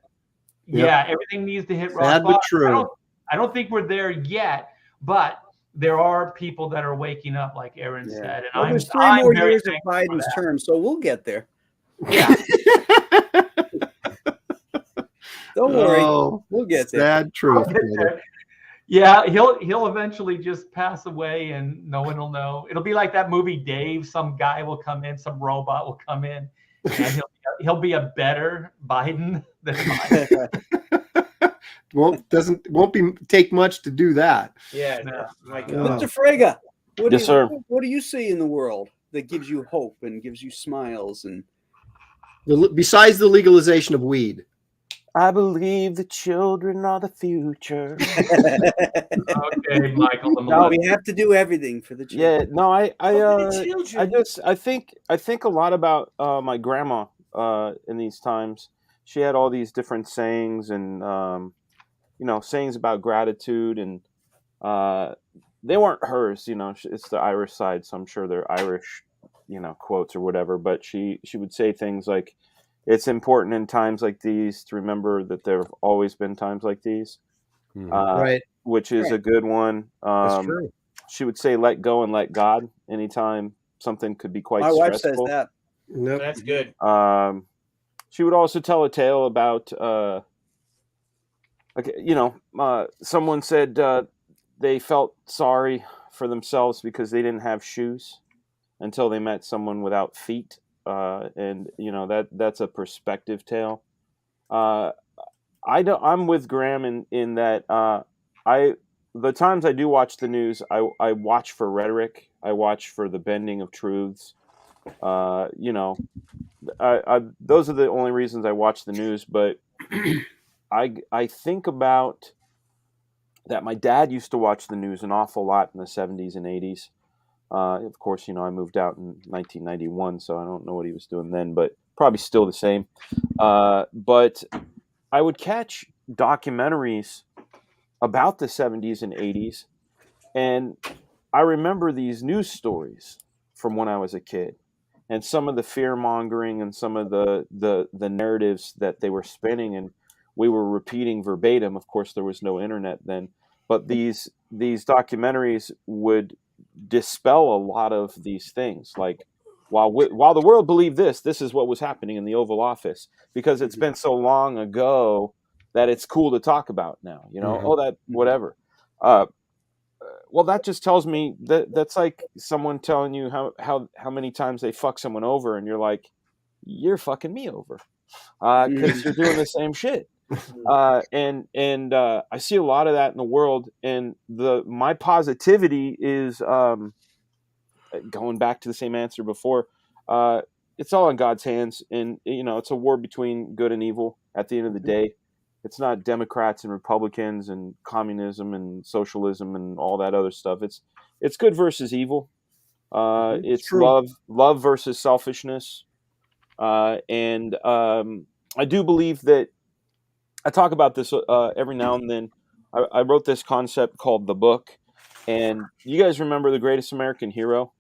Yeah, everything needs to hit rock Sad bottom. but true. I don't think we're there yet, but there are people that are waking up, like Aaron said. And there's 3 more years of Biden's term, so we'll get there. Yeah. Don't worry, we'll get there. Sad truth. Yeah, he'll eventually just pass away, and no one will know. It'll be like that movie Dave. Some guy will come in, some robot will come in, and he'll be a better Biden than Biden. Won't take much to do that. Yeah, No. my God. Mr. Frega, what do you see in the world that gives you hope and gives you smiles? And Besides the legalization of weed. I believe the children are the future. Okay, Michael. No, we have to do everything for the children. Yeah, no, I think a lot about my grandma in these times. She had all these different sayings and sayings about gratitude, and they weren't hers. It's the Irish side, so I'm sure they're Irish, quotes or whatever. But she would say things like, "It's important in times like these to remember that there have always been times like these," Right. which is a good one. That's true. She would say, "Let go and let God." Anytime something could be quite My wife says stressful. that. Nope. That's good. She would also tell a tale about, someone said they felt sorry for themselves because they didn't have shoes until they met someone without feet. And that's a perspective tale. I'm with Graham in that the times I do watch the news, I watch for rhetoric. I watch for the bending of truths. Those are the only reasons I watch the news. But I think about that. My dad used to watch the news an awful lot in the 70s and 80s. Of course, I moved out in 1991, so I don't know what he was doing then, but probably still the same. But I would catch documentaries about the 70s and 80s, and I remember these news stories from when I was a kid, and some of the fear-mongering and some of the narratives that they were spinning, and we were repeating verbatim. Of course, there was no internet then, but these documentaries would dispel a lot of these things. Like, while the world believed this is what was happening in the Oval Office, because it's been so long ago that it's cool to talk about now. That whatever. Well, that just tells me that's like someone telling you how many times they fuck someone over, and you're like, you're fucking me over, because you're doing the same shit. And I see a lot of that in the world, and my positivity is going back to the same answer before. It's all in God's hands, and it's a war between good and evil. At the end of the day, it's not Democrats and Republicans and communism and socialism and all that other stuff. It's good versus evil. It's true. love versus selfishness, and I do believe that. I talk about this every now and then. I wrote this concept called The Book, and you guys remember The Greatest American Hero?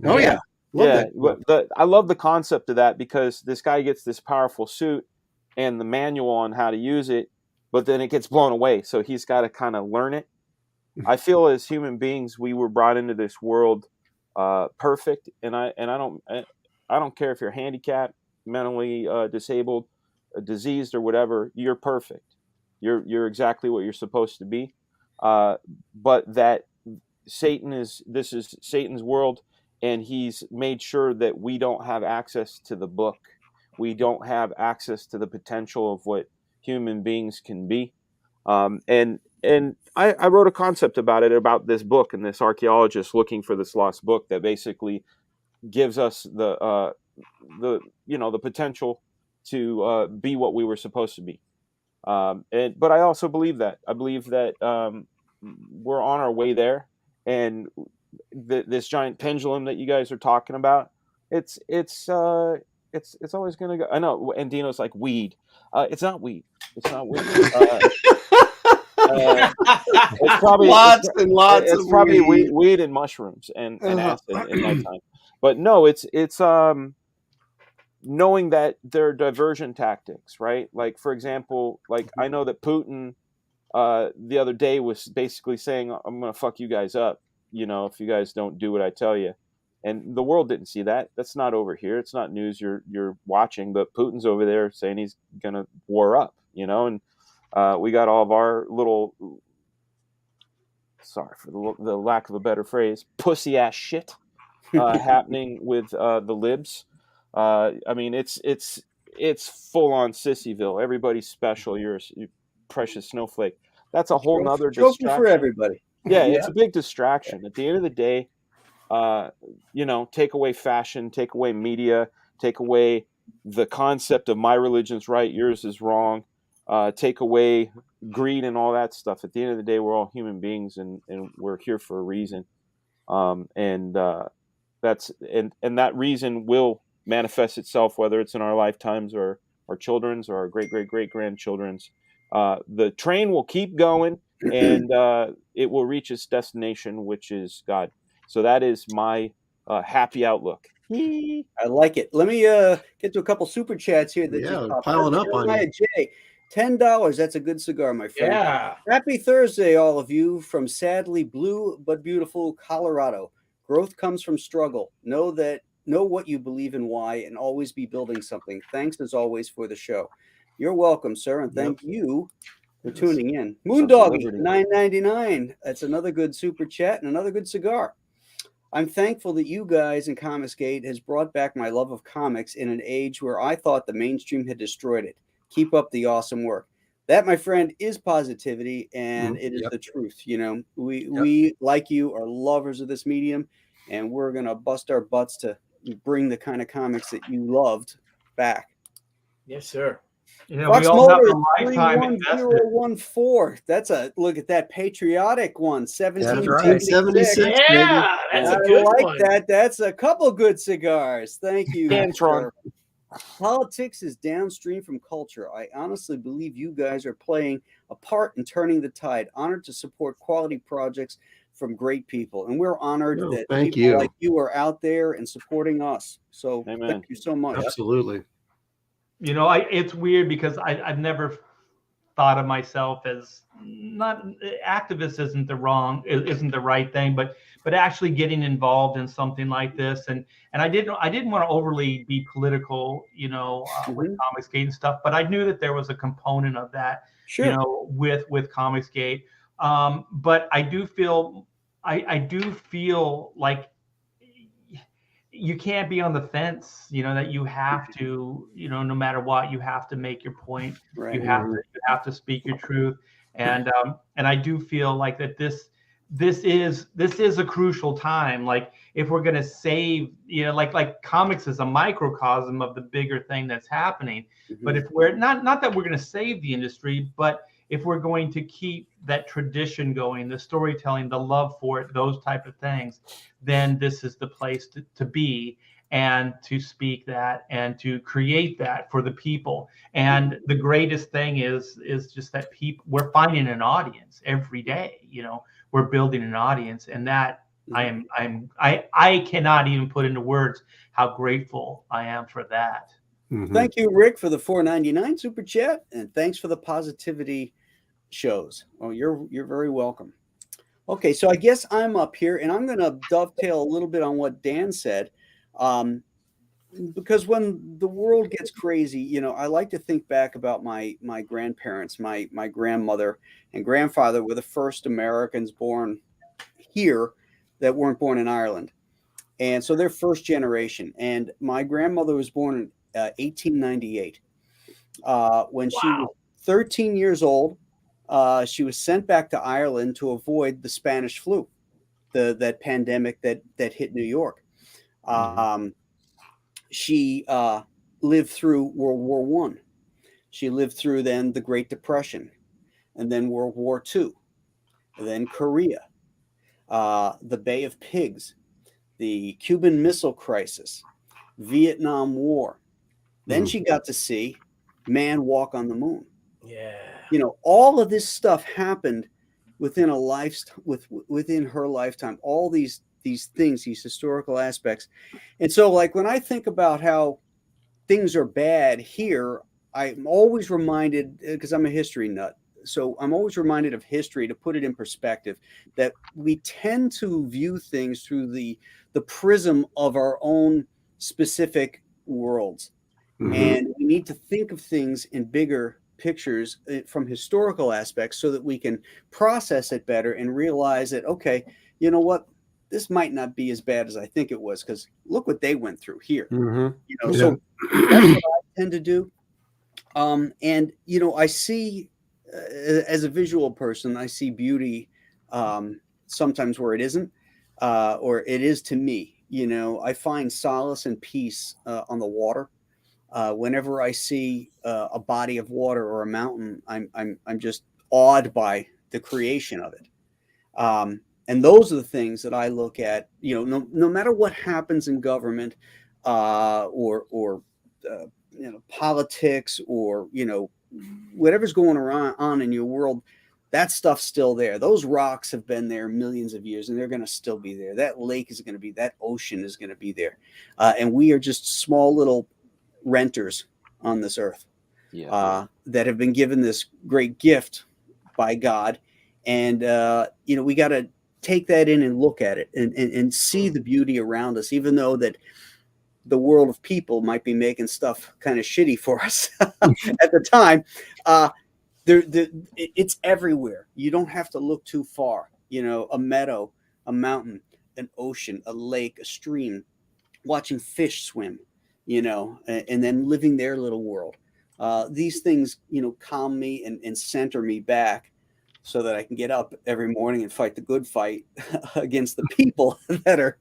Oh yeah. I love the concept of that, because this guy gets this powerful suit and the manual on how to use it, but then it gets blown away, so he's got to kind of learn it. I feel as human beings, we were brought into this world perfect, and I don't care if you're handicapped, mentally disabled, diseased, or whatever. You're perfect. You're exactly what you're supposed to be. But that this is Satan's world, and he's made sure that we don't have access to the book. We don't have access to the potential of what human beings can be. And I wrote a concept about this book, and this archaeologist looking for this lost book that basically gives us the potential to be what we were supposed to be. But I also believe that. I believe that we're on our way there, and this giant pendulum that you guys are talking about, it's always going to go. I know, and Dino's like, weed. It's not weed. It's not weed. It's probably lots of probably weed and mushrooms and acid in my time. But no, it's knowing that there are diversion tactics, right? Like, for example, like I know that Putin the other day was basically saying, I'm going to fuck you guys up, if you guys don't do what I tell you. And the world didn't see that. That's not over here. It's not news you're watching, but Putin's over there saying he's going to war up, and we got all of our little, sorry for the lack of a better phrase, pussy ass shit happening with the libs. I mean, it's full on Sissyville. Everybody's special. You're a precious snowflake. That's a whole nother distraction for everybody. Yeah, it's a big distraction. At the end of the day, take away fashion, take away media, take away the concept of my religion's right, yours is wrong, take away greed and all that stuff. At the end of the day, we're all human beings, and we're here for a reason. That's that reason will manifest itself, whether it's in our lifetimes or our children's or our great grandchildren's. The train will keep going, and it will reach its destination, which is God. So that is my happy outlook. I like it. Let me get to a couple super chats here that just popped piling up on you. Jay, $10. That's a good cigar, my friend. Yeah. Happy Thursday, all of you, from sadly blue but beautiful Colorado. Growth comes from struggle. Know what you believe and why, and always be building something. Thanks as always for the show. You're welcome, sir, and thank you for tuning in. Moondoggy, $9.99. That's another good super chat and another good cigar. I'm thankful that you guys in Comicsgate has brought back my love of comics in an age where I thought the mainstream had destroyed it. Keep up the awesome work. That, my friend, is positivity, and it is the truth. We like you are lovers of this medium, and we're gonna bust our butts to bring the kind of comics that you loved back. Yes, sir. Fox we all have Mulder, a lifetime invested. 31014. That's a look at that patriotic one. 1776. Yeah, that's a good one. That. That's a couple good cigars. Thank you. Scantron. Politics is downstream from culture. I honestly believe you guys are playing a part in turning the tide. Honored to support quality projects from great people, and we're honored that people like you are out there and supporting us. So thank you so much. Absolutely. It's weird because I've never thought of myself as not activist isn't the right thing, but actually getting involved in something like this. And I didn't want to overly be political, with Comicsgate and stuff, but I knew that there was a component of that, with Comicsgate. But I do feel like you can't be on the fence, that you have to, no matter what, you have to make your point. Right. You have to speak your truth. And I do feel like that this is a crucial time. Like if we're going to save, like comics is a microcosm of the bigger thing that's happening. But if we're not that we're going to save the industry, but if we're going to keep that tradition going, the storytelling, the love for it, those type of things, then this is the place to be and to speak that and to create that for the people. And the greatest thing is just that we're finding an audience every day. We're building an audience, and that I cannot even put into words how grateful I am for that. Thank you, Rick, for the $4.99 super chat, and thanks for the positivity shows. Oh, you're very welcome. Okay, so I guess I'm up here, and I'm going to dovetail a little bit on what Dan said, because when the world gets crazy, I like to think back about my grandparents. My grandmother and grandfather were the first Americans born here that weren't born in Ireland, and so they're first generation. And my grandmother was born in 1898. When she was 13 years old, she was sent back to Ireland to avoid the Spanish flu, that pandemic that hit New York. She lived through World War I. She lived through then the Great Depression, and then World War II, and then Korea, the Bay of Pigs, the Cuban Missile Crisis, Vietnam War. Then she got to see man walk on the moon. Yeah. All of this stuff happened within within her lifetime. All these things, these historical aspects. And so, like, when I think about how things are bad here, I'm always reminded, because I'm a history nut, so I'm always reminded of history to put it in perspective, that we tend to view things through the prism of our own specific worlds. And we need to think of things in bigger pictures from historical aspects so that we can process it better and realize that, okay, you know what, this might not be as bad as I think it was, because look what they went through here. You know, so that's what I tend to do. And, you know, I see, as a visual person, I see beauty sometimes where it isn't, or it is to me. You know, I find solace and peace on the water. Whenever I see a body of water or a mountain, I'm just awed by the creation of it. And those are the things that I look at. You know, no matter what happens in government, or you know, politics, or you know, whatever's going on in your world, that stuff's still there. Those rocks have been there millions of years, and they're going to still be there. That lake is going to be, that ocean is going to be there, and we are just small little renters on this earth, that have been given this great gift by God, and you know, we got to take that in and look at it and see the beauty around us, even though that the world of people might be making stuff kind of shitty for us at the time. It's everywhere. You don't have to look too far. You know, a meadow, a mountain, an ocean, a lake, a stream, watching fish swim, you know, and then living their little world. These things, you know, calm me and center me back so that I can get up every morning and fight the good fight against the people that are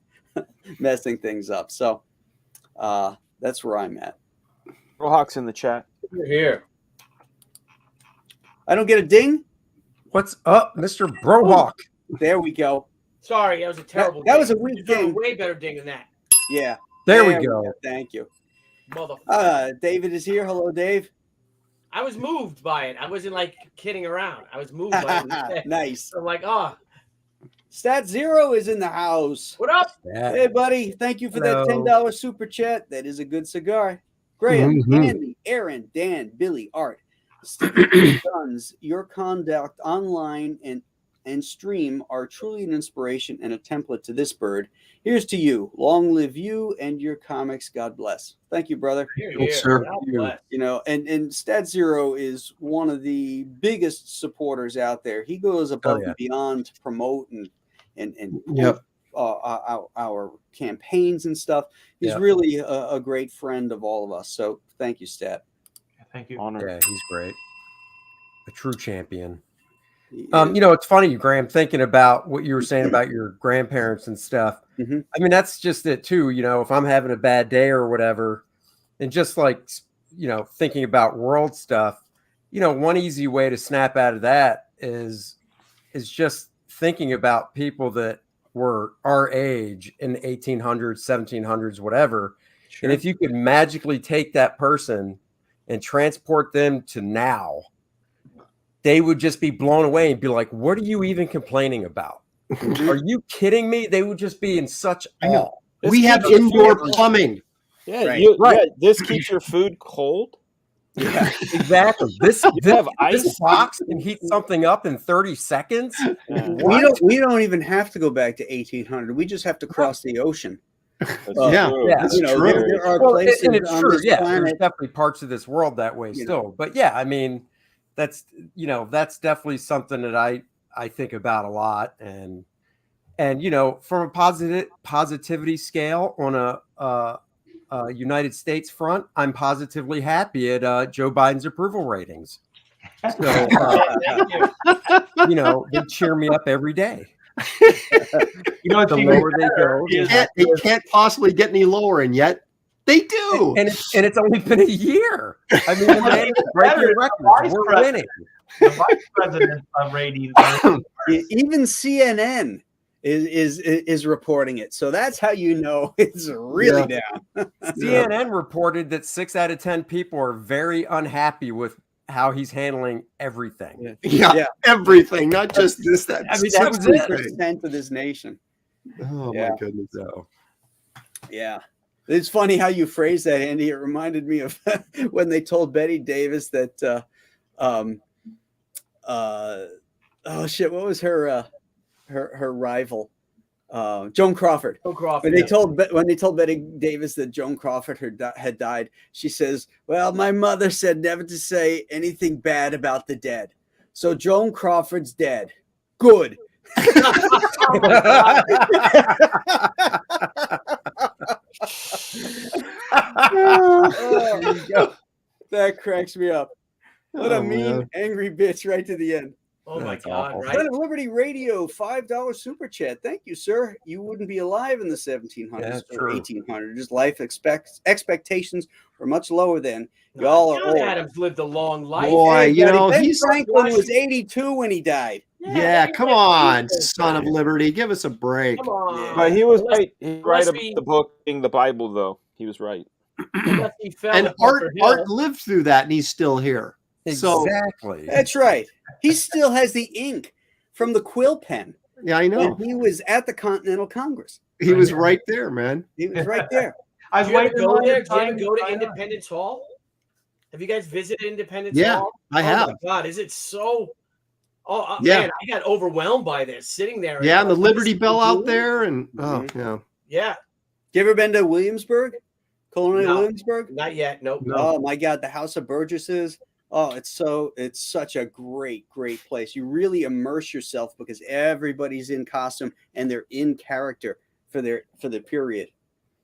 messing things up. So that's where I'm at. Rohawk's in the chat. You're here. I don't get a ding. What's up, Mr. Brohawk? There we go. Sorry, that was a terrible. That was a weak ding. A way better ding than that. Yeah. There we go. Thank you. Motherfucker. David is here. Hello, Dave. I was moved by it. I wasn't like kidding around. I was moved by it. Nice. I'm like, oh. Stat Zero is in the house. What up? Hey, buddy. Thank you for that $10 super chat. That is a good cigar. Graham, Andy, Aaron, Dan, Billy, Art, Steve, Sons, your conduct online and stream are truly an inspiration and a template to this bird. Here's to you. Long live you and your comics. God bless. Thank you, brother. Yes, sir. You know, and Stat Zero is one of the biggest supporters out there. He goes above and beyond to promote and our campaigns and stuff. He's really a great friend of all of us. So thank you, Stat. Thank you. Honor. Yeah, he's great. A true champion. You know, it's funny, Graham, thinking about what you were saying about your grandparents and stuff. I mean, that's just it too. You know, if I'm having a bad day or whatever, and just like, you know, thinking about world stuff, you know, one easy way to snap out of that is just thinking about people that were our age in the 1800s, 1700s, whatever. Sure. And if you could magically take that person and transport them to now, they would just be blown away and be like, what are you even complaining about? Are you kidding me? They would just be in such awe. We have indoor plumbing. Yeah, yeah, this keeps your food cold. Yeah, exactly. This box can heat something up in 30 seconds. We don't even have to go back to 1800. We just have to cross the ocean. That's you know, true. There are places and it's on true. this Yeah, planet. there's definitely parts of this world that way still. But yeah, I mean, that's, you know, that's definitely something that I think about a lot. And you know, from a positivity scale on a United States front, I'm positively happy at Joe Biden's approval ratings. So you know, they cheer me up every day. You know, the lower they go, they can't possibly get any lower, and yet they do. And it's only been a year. I mean, the man is breaking records. We're winning. The vice president ratings. Even CNN is reporting it, so that's how you know it's really down. CNN reported that 6 out of 10 people are very unhappy with how he's handling everything. Yeah, everything, not just this. That I mean, that was 60% of this nation. Oh my goodness! So, yeah. It's funny how you phrase that, Andy. It reminded me of when they told Betty Davis that, oh shit, what was her rival? Joan Crawford. Joan Crawford. When they told Betty Davis that Joan Crawford had died, she says, "Well, my mother said never to say anything bad about the dead. So Joan Crawford's dead. Good." That cracks me up. What a mean, angry bitch right to the end. Oh my God! Right. Planet Liberty Radio, $5 super chat. Thank you, sir. You wouldn't be alive in the 1700s or 1800s. Just life expectations were much lower then. Y'all are old. Adams lived a long life. Boy, you know, Franklin was 82 when he died. Yeah, come on, son of liberty. Give us a break. Come on. But he was right. He was right about the book being the Bible, though. He was right. And Art lived through that, and he's still here. Exactly. So, that's right. He still has the ink from the quill pen. Yeah, I know. And he was at the Continental Congress. He was right there, man. He was right there. I was waiting to go there. Did you ever go to Independence Hall? Have you guys visited Independence Hall? Yeah, I have. Oh my God, is it so? Oh yeah. Man, I got overwhelmed by this sitting there. Yeah, and the Liberty Bell out there, and yeah. You ever been to Williamsburg? Colonial Williamsburg? Not yet. Nope. No. Oh my God, the House of Burgesses. Oh, it's such a great place. You really immerse yourself because everybody's in costume and they're in character for their period.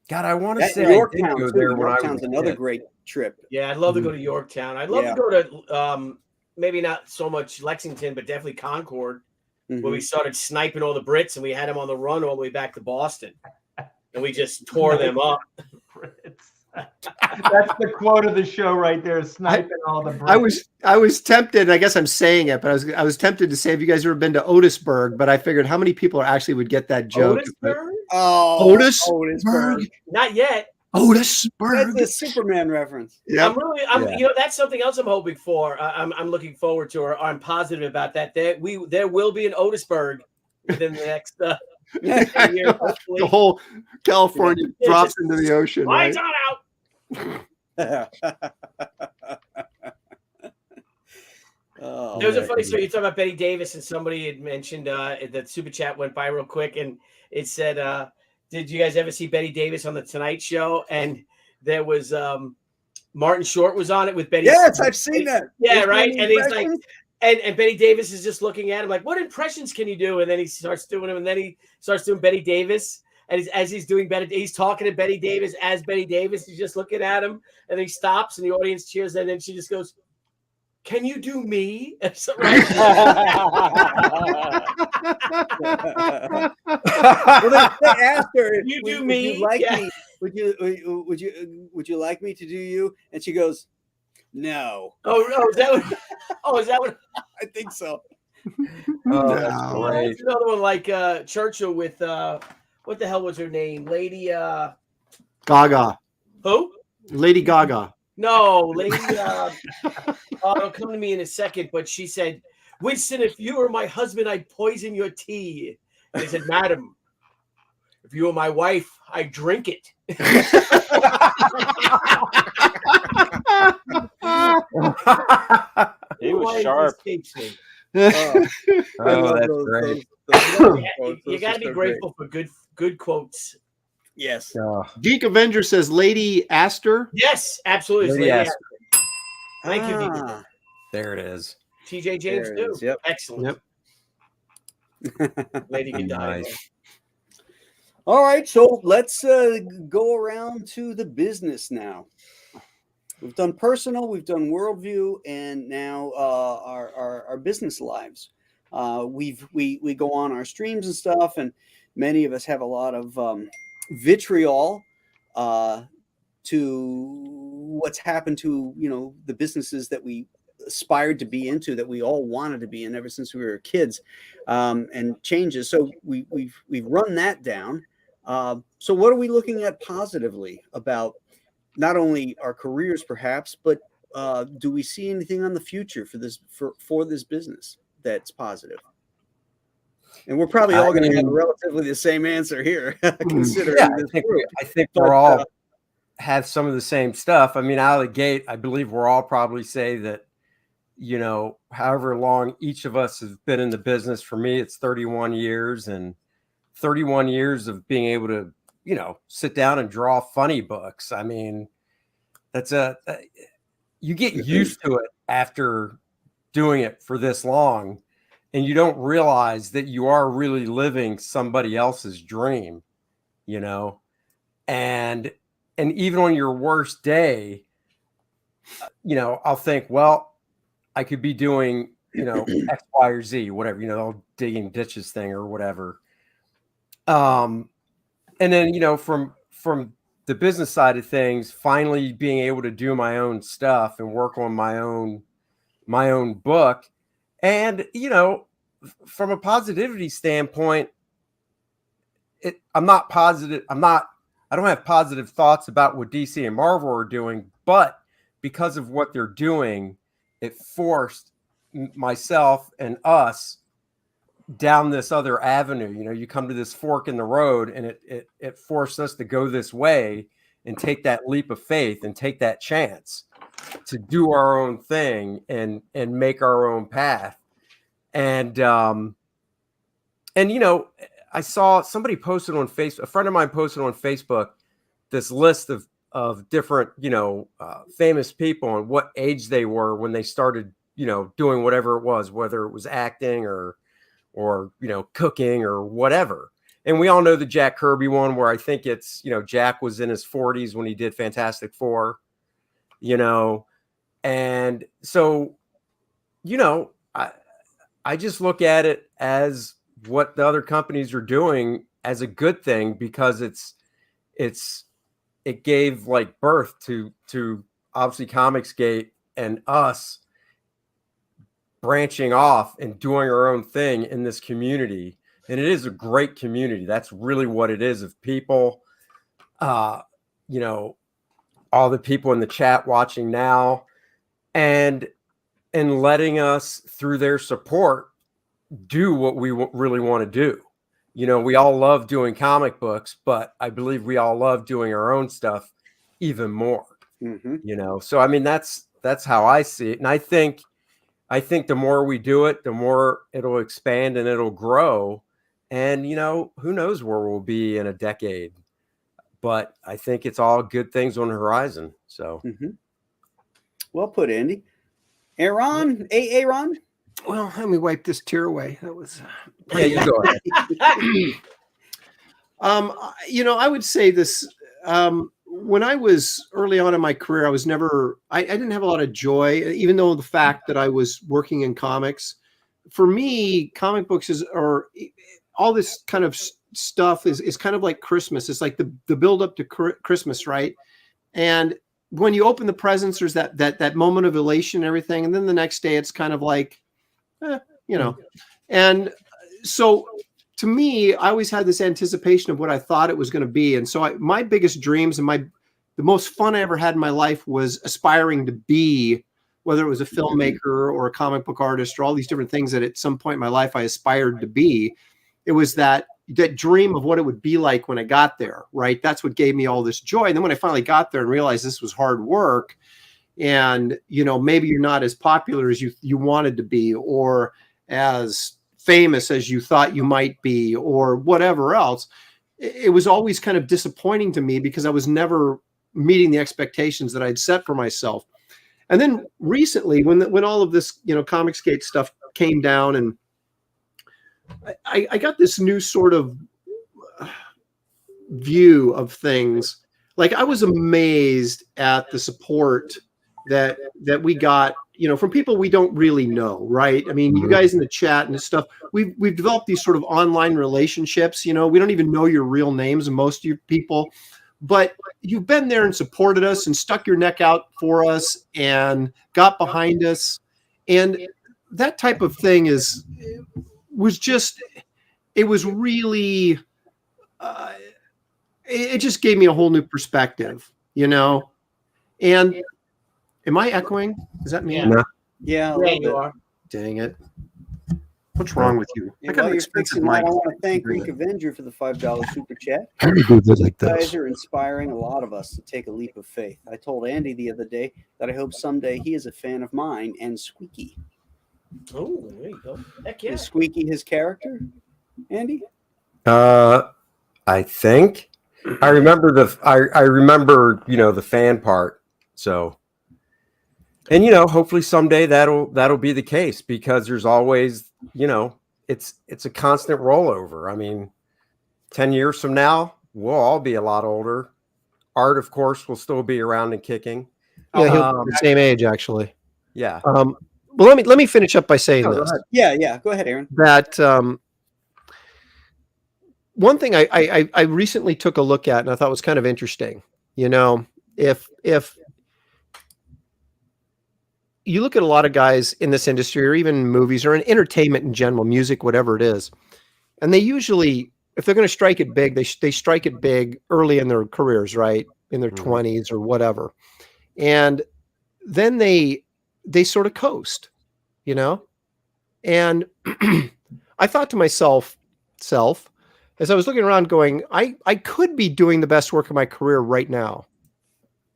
God, I want to say Yorktown, I did go there when Yorktown's another great trip. Yeah, I'd love to go to Yorktown. I'd love to go to maybe not so much Lexington, but definitely Concord, where we started sniping all the Brits and we had them on the run all the way back to Boston. And we just tore them up. That's the quote of the show right there, sniping all the Brits. I was tempted, I guess I'm saying it, but I was tempted to say, have you guys ever been to Otisburg? But I figured how many people actually would get that joke. Otisburg? Oh, Otisburg. Not yet. Otisburg. That's a Superman reference. Yeah. You know, that's something else I'm hoping for. I'm looking forward to, or I'm positive about that. There will be an Otisburg within the next year. Hopefully. The whole California drops into the ocean. Lights right? on out. Oh, there was a funny story. You talking about Betty Davis, and somebody had mentioned that super chat went by real quick, and it said, "Did you guys ever see Betty Davis on the Tonight Show?" And there was Martin Short was on it with Betty. Yes, I've seen that. Yeah, right. And he's like, and Betty Davis is just looking at him like, "What impressions can you do?" And then he starts doing them, and then he starts doing Betty Davis. And as he's doing he's talking to Betty Davis as Betty Davis. He's just looking at him, and then he stops, and the audience cheers. And then she just goes, "Can you do me?" Well, they asked her, "You do me? Would you like me? Would you like me to do you?" And she goes, "No." Oh, is that what? Oh, is that what? I think so. Oh, that's great. There's another one like Churchill with what the hell was her name? Lady Gaga. Who? Lady Gaga. No, Lady it'll come to me in a second, but she said, "Winston, if you were my husband, I'd poison your tea." And I said, "Madam, if you were my wife, I'd drink it." He was sharp. Oh, that's great. You got to be grateful for good quotes. Yes. Geek Avenger says Lady Astor. Yes, absolutely. Lady Astor. Thank you, Geek. There it is. TJ James too. Yep. Excellent. Yep. Lady Godiva. Nice. All right, so let's go around to the business now. We've done personal, we've done worldview, and now our business lives. We go on our streams and stuff, and many of us have a lot of vitriol to what's happened to the businesses that we aspired to be into, that we all wanted to be in ever since we were kids, and changes. So we've run that down. So what are we looking at positively about not only our careers, perhaps, but do we see anything on the future for this business that's positive? And we're probably all going to have relatively the same answer here, considering this group. I think we're all have some of the same stuff. I mean, out of the gate, I believe we're all probably say that, however long each of us has been in the business, for me, it's 31 years, and 31 years of being able to, sit down and draw funny books. I mean, you get used to it after doing it for this long, and you don't realize that you are really living somebody else's dream, and even on your worst day, I'll think, well, I could be doing, X, Y, or Z, whatever, the whole digging ditches thing or whatever. And then, from the business side of things, finally being able to do my own stuff and work on my own book. And, from a positivity standpoint, I don't have positive thoughts about what DC and Marvel are doing, but because of what they're doing, it forced myself and us down this other avenue. You come to this fork in the road, and it forced us to go this way and take that leap of faith and take that chance to do our own thing and make our own path. And I saw somebody posted on Facebook, a friend of mine posted on Facebook, this list of different, famous people and what age they were when they started, doing whatever it was, whether it was acting or cooking or whatever. And we all know the Jack Kirby one, where I think it's, Jack was in his 40s when he did Fantastic Four, and so, I just look at it as what the other companies are doing as a good thing, because it gave like birth to obviously Comicsgate and us branching off and doing our own thing in this community. And it is a great community. That's really what it is, of people, all the people in the chat watching now, and letting us, through their support, do what we really want to do. We all love doing comic books, but I believe we all love doing our own stuff even more. So I mean, that's how I see it. And I think the more we do it, the more it'll expand and it'll grow. And who knows where we'll be in a decade. But I think it's all good things on the horizon. So well put, Andy. Aaron? Well, let me wipe this tear away. That was yeah, you go ahead. I would say this. When I was early on in my career, I didn't have a lot of joy, even though the fact that I was working in comics. For me, comic books or all this kind of stuff is kind of like Christmas. It's like the build up to Christmas, right? And when you open the presents, there's that moment of elation and everything. And then the next day, it's kind of like, and so to me, I always had this anticipation of what I thought it was going to be. And so my biggest dreams and the most fun I ever had in my life was aspiring to be, whether it was a filmmaker or a comic book artist or all these different things that at some point in my life I aspired to be. It was that dream of what it would be like when I got there, right? That's what gave me all this joy. And then when I finally got there and realized this was hard work, and maybe you're not as popular as you wanted to be, or as famous as you thought you might be, or whatever else, it was always kind of disappointing to me because I was never meeting the expectations that I'd set for myself. And then recently, when all of this Comicsgate stuff came down, and I got this new sort of view of things. Like, I was amazed at the support that we got, from people we don't really know, right? I mean, you guys in the chat and this stuff, we've developed these sort of online relationships. We don't even know your real names of most of you people, but you've been there and supported us and stuck your neck out for us and got behind us. And that type of thing it was really, it just gave me a whole new perspective, and am I echoing? Is that me? Yeah, you are. Dang it. What's wrong with you? Yeah, I got while an you're expensive fixing that, mic. I want to thank Greek Avenger for the $5 super chat. like You guys are inspiring a lot of us to take a leap of faith. I told Andy the other day that I hope someday he is a fan of mine and Squeaky. Oh, there you go. Heck yeah. Is Squeaky his character, Andy? I think I remember I remember, the fan part. So, and hopefully someday that'll be the case, because there's always, it's a constant rollover. I mean, 10 years from now, we'll all be a lot older. Art, of course, will still be around and kicking. Yeah, he'll be the same age, actually. Yeah. Well, let me finish up by saying this. Yeah. Go ahead, Aaron. That one thing I recently took a look at and I thought was kind of interesting. If you look at a lot of guys in this industry, or even movies, or in entertainment in general, music, whatever it is, and they usually, if they're going to strike it big, they strike it big early in their careers, right? In their 20s or whatever. And then they sort of coast, And I thought to myself, as I was looking around going, I could be doing the best work of my career right now.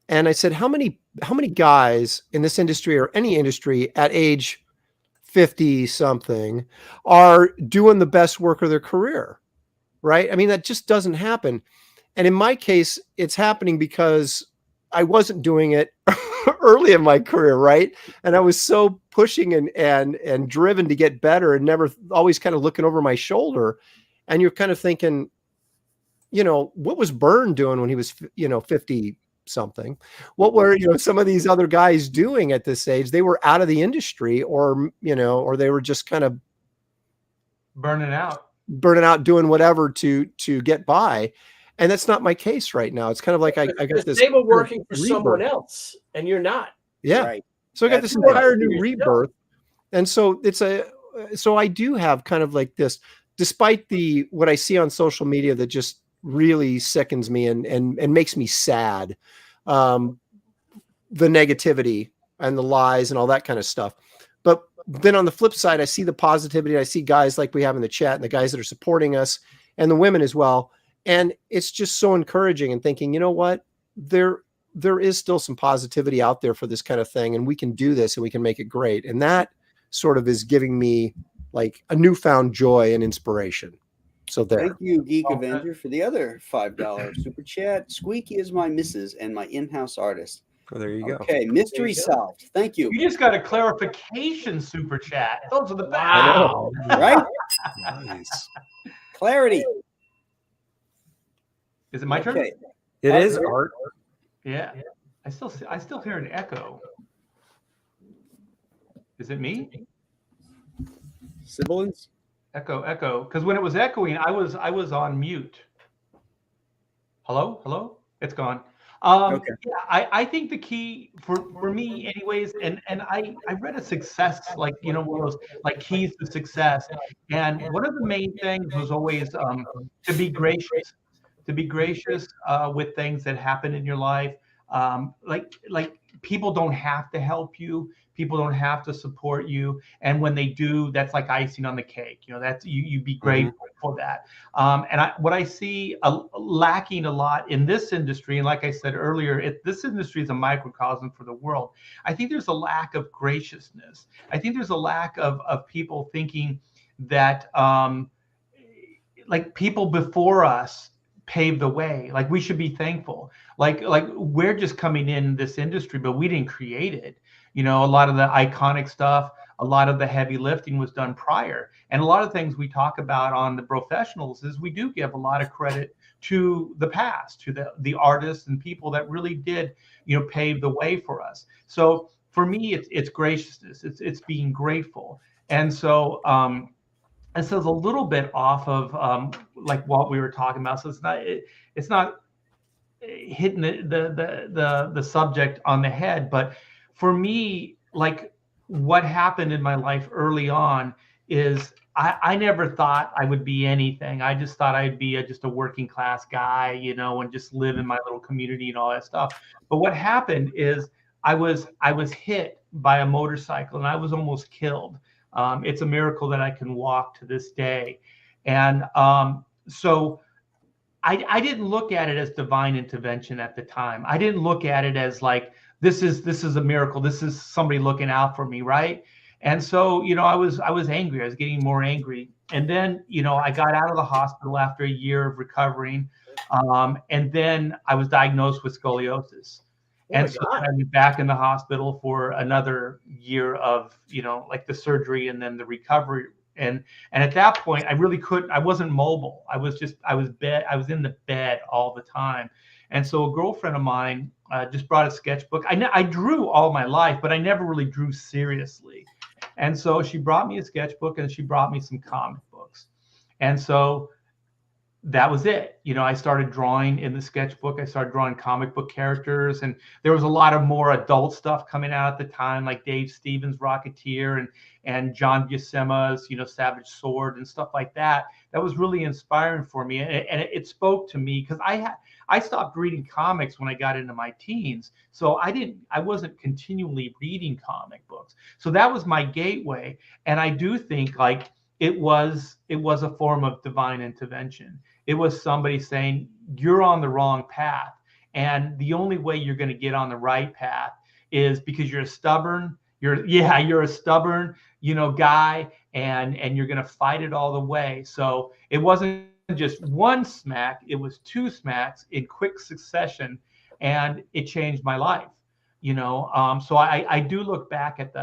And I said, how many guys in this industry, or any industry, at age 50 something are doing the best work of their career? Right? I mean, that just doesn't happen. And in my case, it's happening because I wasn't doing it early in my career, right? And I was so pushing and driven to get better, and never always kind of looking over my shoulder. And you're kind of thinking, what was Byrne doing when he was, 50 something? What were, some of these other guys doing at this age? They were out of the industry, or they were just kind of burning out, doing whatever to get by. And that's not my case right now. It's kind of like I got this. They were working for someone else, and you're not. Yeah. Right. So I got this entire new rebirth. And so so I do have kind of like this, despite what I see on social media that just really sickens me and makes me sad. The negativity and the lies and all that kind of stuff. But then on the flip side, I see the positivity. I see guys like we have in the chat, and the guys that are supporting us, and the women as well. And it's just so encouraging, and thinking, you know what, there is still some positivity out there for this kind of thing, and we can do this, and we can make it great. And that sort of is giving me like a newfound joy and inspiration. So there. Thank you, Geek Avenger, for the other $5 super chat. Squeaky is my missus and my in-house artist. Oh, there you go. Okay, mystery solved. Thank you. You just got a clarification super chat. Those are the best. Wow. Right? Nice. Clarity. Is it my turn? Okay. It is, Art. Yeah. I still hear an echo. Is it me? Sibilance? Echo. Because when it was echoing, I was on mute. Hello? It's gone. Okay. Yeah, I think the key for me anyways, and I read a success, like, one of those like keys to success. And one of the main things was always to be gracious. To be gracious with things that happen in your life. Like people don't have to help you. People don't have to support you. And when they do, that's like icing on the cake. That's you be grateful for that. And what I see lacking a lot in this industry, and like I said earlier, this industry is a microcosm for the world. I think there's a lack of graciousness. I think there's a lack of people thinking that like people before us paved the way. Like we should be thankful. Like we're just coming in this industry, but we didn't create it. A lot of the iconic stuff, a lot of the heavy lifting was done prior. And a lot of things we talk about on the professionals is we do give a lot of credit to the past, to the artists and people that really did, pave the way for us. So for me, it's graciousness. It's being grateful. And so this is a little bit off of like what we were talking about. So it's not hitting the subject on the head, but for me, like what happened in my life early on is I never thought I would be anything. I just thought I'd be just a working class guy, and just live in my little community and all that stuff. But what happened is I was hit by a motorcycle and I was almost killed. It's a miracle that I can walk to this day. And so I didn't look at it as divine intervention at the time. I didn't look at it as like, this is a miracle. This is somebody looking out for me, right? And so, I was angry. I was getting more angry. And then, I got out of the hospital after a year of recovering. And then I was diagnosed with scoliosis. And so I went back in the hospital for another year of, like the surgery and then the recovery. And at that point, I wasn't mobile. I was in the bed all the time. And so a girlfriend of mine just brought a sketchbook. I drew all my life, but I never really drew seriously. And so she brought me a sketchbook and she brought me some comic books. And so that was it. I started drawing in the sketchbook. I started drawing comic book characters, and there was a lot of more adult stuff coming out at the time, like Dave Stevens' Rocketeer and John Buscema's, Savage Sword and stuff like that. That was really inspiring for me, and it spoke to me because I stopped reading comics when I got into my teens, so I wasn't continually reading comic books. So that was my gateway, and I do think like it was a form of divine intervention. It was somebody saying, you're on the wrong path. And the only way you're going to get on the right path is because you're a stubborn guy, and you're going to fight it all the way. So it wasn't just one smack, it was two smacks in quick succession, and it changed my life. So I do look back at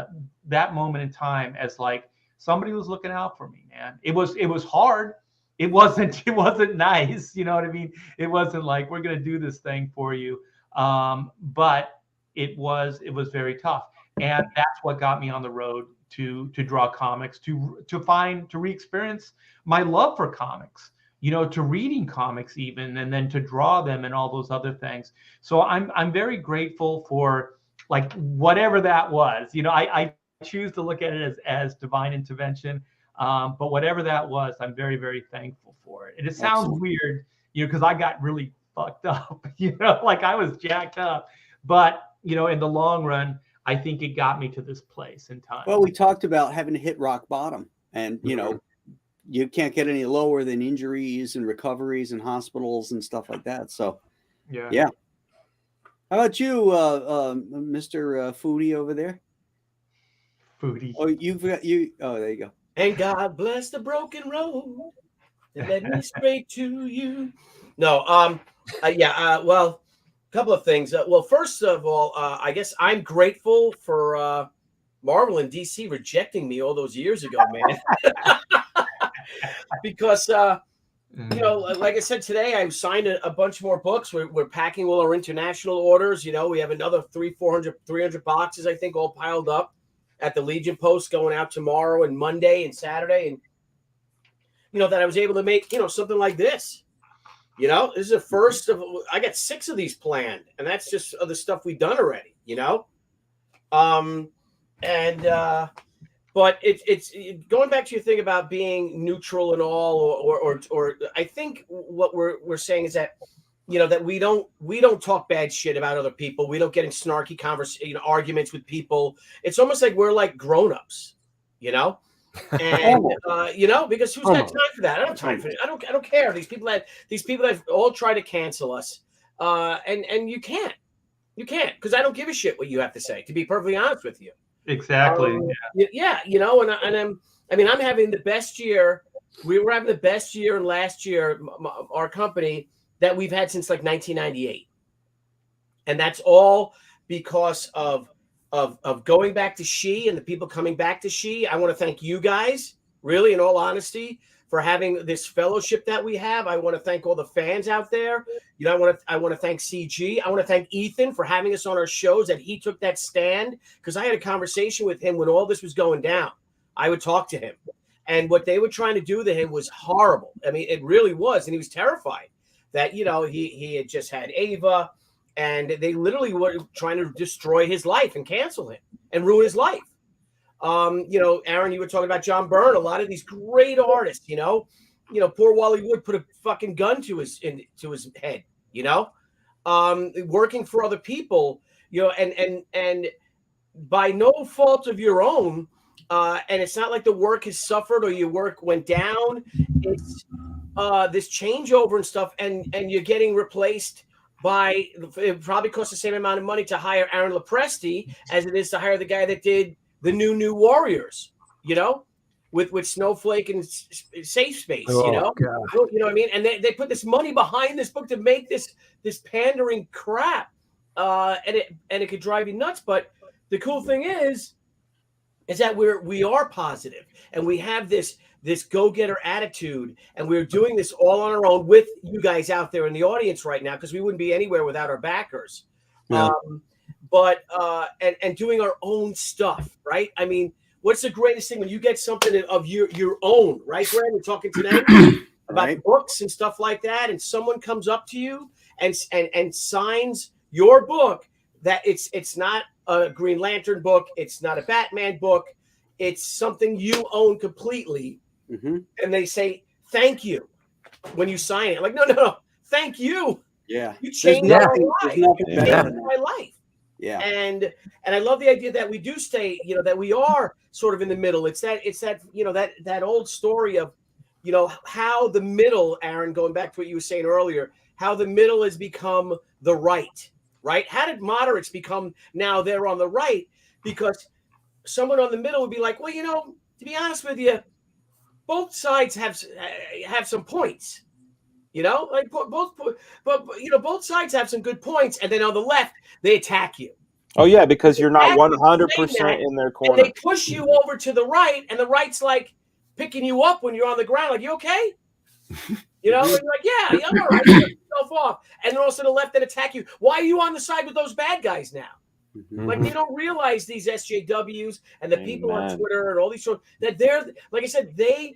that moment in time as like somebody was looking out for me, man. It was hard. It wasn't nice. You know what I mean? It wasn't like, we're going to do this thing for you. But it was very tough. And that's what got me on the road to draw comics, to re-experience my love for comics, to reading comics even, and then to draw them and all those other things. So I'm very grateful for like whatever that was. I choose to look at it as divine intervention. But whatever that was, I'm very, very thankful for it. And it sounds weird, because I got really fucked up, like I was jacked up. But, in the long run, I think it got me to this place in time. Well, we talked about having to hit rock bottom, and, you can't get any lower than injuries and recoveries and hospitals and stuff like that. So, yeah. How about you, Mr. Foodie over there? Foodie. Oh, oh, there you go. And God bless the broken road that led me straight to you. No, well, a couple of things. Well, first of all, I guess I'm grateful for Marvel and DC rejecting me all those years ago, man. Because, like I said today, I signed a bunch more books. We're packing all our international orders. We have another 300 boxes, I think, all piled up at the Legion Post going out tomorrow and Monday and Saturday. And, that I was able to make, something like this. This is the first of, I got 6 of these planned, and that's just other stuff we've done already, but it's going back to your thing about being neutral and all, or I think what we're saying is that, that we don't talk bad shit about other people. We don't get in snarky arguments with people. It's almost like we're like grown-ups, and because who's got time for that? I don't have time for it. I don't care. These people that all try to cancel us, and you can't because I don't give a shit what you have to say. To be perfectly honest with you. Exactly. I'm having the best year. We were having the best year, and last year, our company that we've had since like 1998, and that's all because of going back to She and the people coming back to She. I want to thank you guys, really, in all honesty, for having this fellowship that we have. I want to thank all the fans out there. I want to thank CG. I want to thank Ethan for having us on our shows, that he took that stand, because I had a conversation with him when all this was going down. I would talk to him, and what they were trying to do to him was horrible. I mean, it really was, and he was terrified that he had just had Ava, and they literally were trying to destroy his life and cancel him and ruin his life. Aaron, you were talking about John Byrne. A lot of these great artists, poor Wally Wood put a fucking gun to his head, working for other people, and by no fault of your own, and it's not like the work has suffered or your work went down. It's this changeover and stuff, and you're getting replaced by, it probably costs the same amount of money to hire Aaron Lopresti as it is to hire the guy that did the new Warriors, you know, with Snowflake and Safe Space, you know, you know what I mean? And they put this money behind this book to make this pandering crap, and it could drive you nuts. But the cool thing is that we are positive, and we have this go-getter attitude, and we're doing this all on our own with you guys out there in the audience right now, because we wouldn't be anywhere without our backers. Yeah. And doing our own stuff, right? I mean, what's the greatest thing when you get something of your own, right, Greg? We're talking today about books and stuff like that, and someone comes up to you and signs your book, that it's not a Green Lantern book, it's not a Batman book, it's something you own completely. And they say thank you when you sign it. Like, no, thank you. Yeah, you changed my life. You changed my life. Yeah, and I love the idea that we do stay, you know, that we are sort of in the middle. It's that you know, that old story of, you know, how the middle, Aaron, going back to what you were saying earlier, how the middle has become the right. How did moderates become now they're on the right? Because someone on the middle would be like, well, you know, to be honest with you, both sides have some points, you know, like but you know, both sides have some good points, and then on the left they attack you. Oh yeah, because you're not 100% in their corner. And they push you over to the right, and the right's like picking you up when you're on the ground, like, you okay? You know, and you're like, yeah, I'm all right. Get yourself off, and then also the left that attack you. Why are you on the side with those bad guys now? Like, they don't realize, these SJWs and the people on Twitter and all these shows, that they're, like I said, they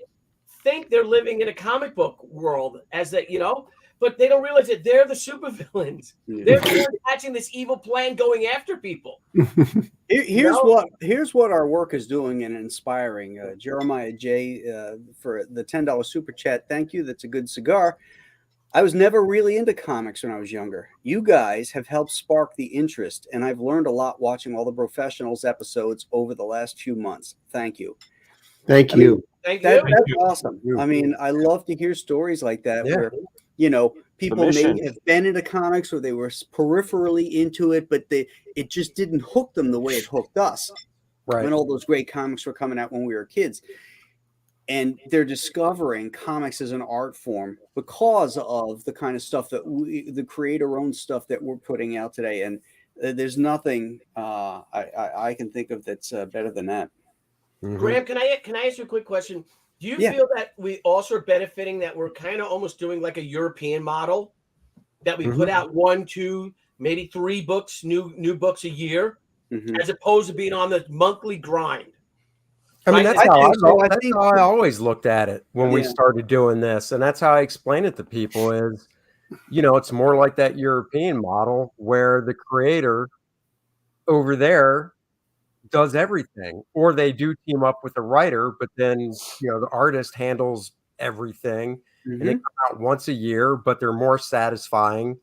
think they're living in a comic book world, as that, you know, but they don't realize that they're the supervillains. They're catching this evil plan going after people. Here's what our work is doing and inspiring. Jeremiah J. For the $10 super chat. Thank you. That's a good cigar. I was never really into comics when I was younger. You guys have helped spark the interest, and I've learned a lot watching all the Professionals episodes over the last few months. Thank you. Thank you. That's awesome. I mean, I love to hear stories like that where, you know, people may have been into comics or they were peripherally into it, but it just didn't hook them the way it hooked us. When all those great comics were coming out when we were kids. And they're discovering comics as an art form because of the kind of stuff that the creator-owned stuff that we're putting out today. And there's nothing I can think of that's better than that. Graham, can I ask you a quick question? Do you feel that we also are benefiting, that we're kind of almost doing like a European model, that we put out 1, 2, maybe 3 books, new books a year, as opposed to being on the monthly grind? I mean, that's how I always looked at it when we started doing this. And that's how I explain it to people is, you know, it's more like that European model where the creator over there does everything, or they do team up with a writer, but then, you know, the artist handles everything. And they come out once a year, but they're more satisfying.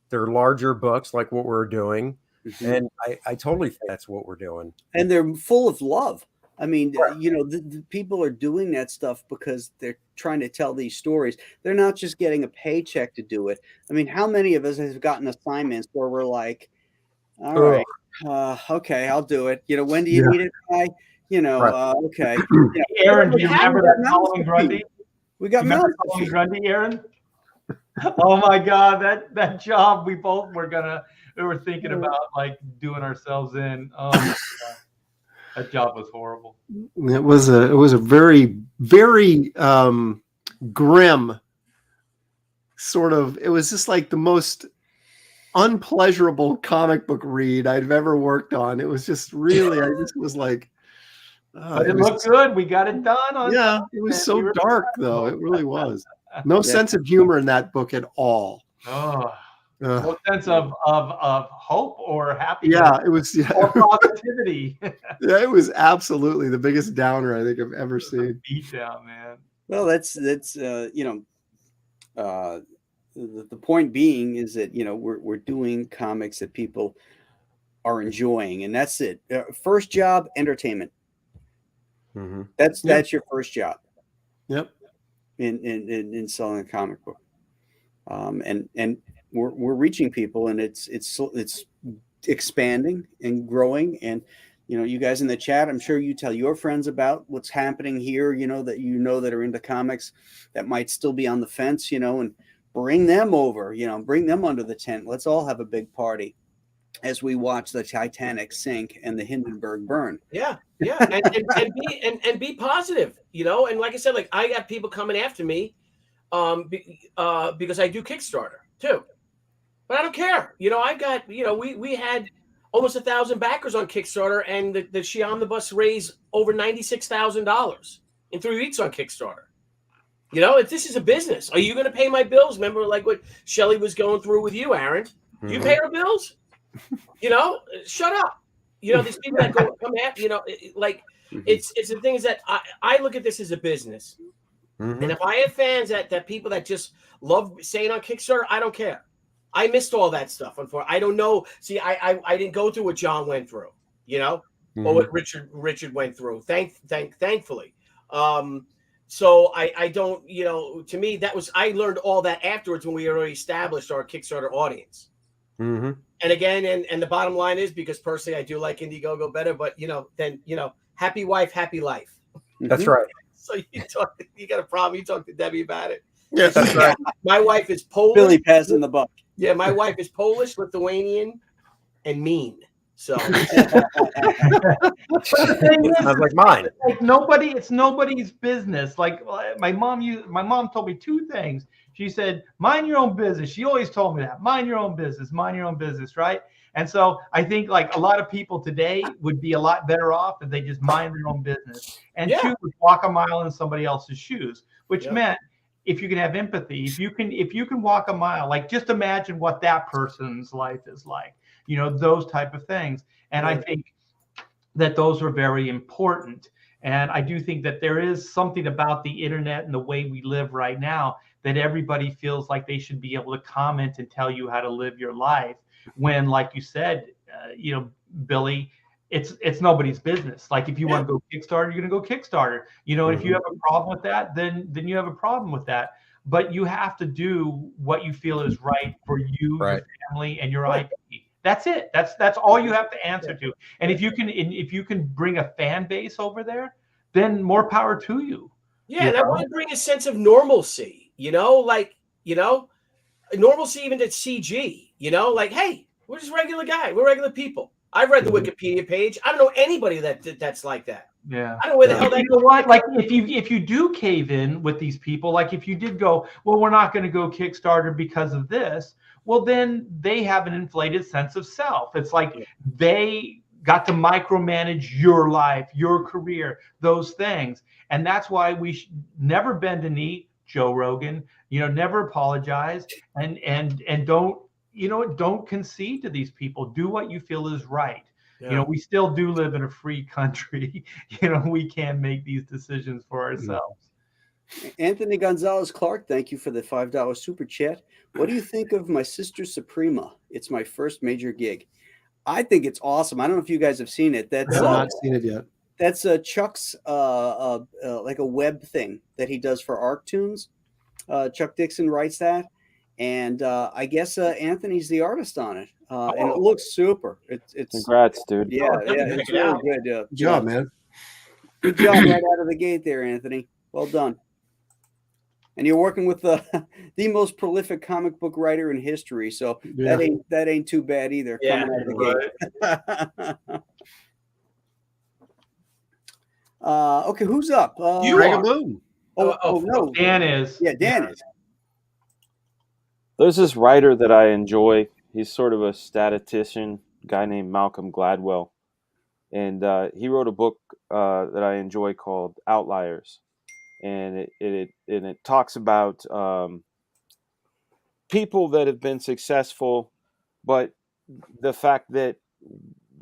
They're larger books like what we're doing. And I totally think that's what we're doing. And they're full of love. I mean, you know, the people are doing that stuff because they're trying to tell these stories. They're not just getting a paycheck to do it. I mean, how many of us have gotten assignments where we're like, all right, okay, I'll do it. You know, when do you need it by? You know, okay. Aaron, do you remember that Colin Grundy? We got Colin Grundy, Aaron? Oh my God, that job we were thinking about like doing ourselves in. Oh my God. That job was horrible. It was a very, very grim sort of. It was just like the most unpleasurable comic book read I've ever worked on. It was just really. I just was like. But it looked good. We got it done. It was so dark though. It really was. No sense of humor in that book at all. No sense of hope or happiness. Yeah, it was. Or positivity. Yeah, it was absolutely the biggest downer I think I've ever seen. Beat down, man. Well, that's you know, the point being is that, you know, we're doing comics that people are enjoying, and that's it. First job, entertainment. Mm-hmm. That's your first job. Yep. In selling a comic book, and we're reaching people, and it's expanding and growing. And you guys in the chat, I'm sure you tell your friends about what's happening here. That are into comics, that might still be on the fence. And bring them over. Bring them under the tent. Let's all have a big party as we watch the Titanic sink and the Hindenburg burn. Yeah, and be positive, And like I said, like I got people coming after me, because I do Kickstarter too, but I don't care. I got we had almost 1,000 backers on Kickstarter, and the OMNIBUS raised over $96,000 in 3 weeks on Kickstarter. If this is a business, are you going to pay my bills? Remember, like what Shelly was going through with you, Aaron? Do you pay her bills? Shut up. These people that come at, it's the thing is that I look at this as a business. Mm-hmm. And if I have fans that people that just love saying on Kickstarter, I don't care. I missed all that stuff. Unfortunately, I don't know. See, I didn't go through what John went through, or what Richard went through. Thankfully. So I don't, to me, I learned all that afterwards when we already established our Kickstarter audience. Mm-hmm. And again, and the bottom line is, because personally I do like Indiegogo better, but happy wife, happy life. That's right. So you got a problem, you talk to Debbie about it. Yes, that's right. My wife is Polish. Billy passing the buck. Yeah, my wife is Polish, Lithuanian, and mean. So Sounds like mine. It's nobody's business. Like my mom told me two things. She said, mind your own business. She always told me that. Mind your own business, right? And so I think like a lot of people today would be a lot better off if they just mind their own business and choose to walk a mile in somebody else's shoes, which meant if you can have empathy, if you can walk a mile, like just imagine what that person's life is like, those type of things. And I think that those are very important. And I do think that there is something about the internet and the way we live right now that everybody feels like they should be able to comment and tell you how to live your life. When, like you said, Billy, it's nobody's business. Like if you want to go Kickstarter, you're going to go Kickstarter. And if you have a problem with that, then you have a problem with that. But you have to do what you feel is right for you, your family, and your IP. That's it. That's all you have to answer to. And if you can bring a fan base over there, then more power to you. Yeah, and I want to bring a sense of normalcy. Normalcy even at CG. Like, hey, we're just regular guy. We're regular people. I've read the Wikipedia page. I don't know anybody that's like that. Yeah. I don't know where the hell that. You know what? Like if you do cave in with these people, like if you did go, well, we're not going to go Kickstarter because of this. Well, then they have an inflated sense of self. It's like they got to micromanage your life, your career, those things. And that's why we should never bend a knee, Joe Rogan, never apologize and don't concede to these people. Do what you feel is right. Yeah. We still do live in a free country. We can make these decisions for ourselves. Anthony Gonzalez Clark, thank you for the $5 super chat. What do you think of My Sister Suprema? It's my first major gig. I think it's awesome. I don't know if you guys have seen it. That's I've not seen it yet. That's Chuck's like a web thing that he does for ArcTunes. Chuck Dixon writes that, and I guess Anthony's the artist on it, and it looks super. It's congrats, dude. Yeah, it's really good. Good job, man. Good job right out of the gate there, Anthony. Well done. And you're working with the most prolific comic book writer in history, so that ain't too bad either. Yeah, coming out of the gate. Okay, who's up? Dragon Bloom. No, Dan is. Yeah, Dan is. There's this writer that I enjoy. He's sort of a statistician, guy named Malcolm Gladwell, and he wrote a book that I enjoy called Outliers, and it talks about people that have been successful, but the fact that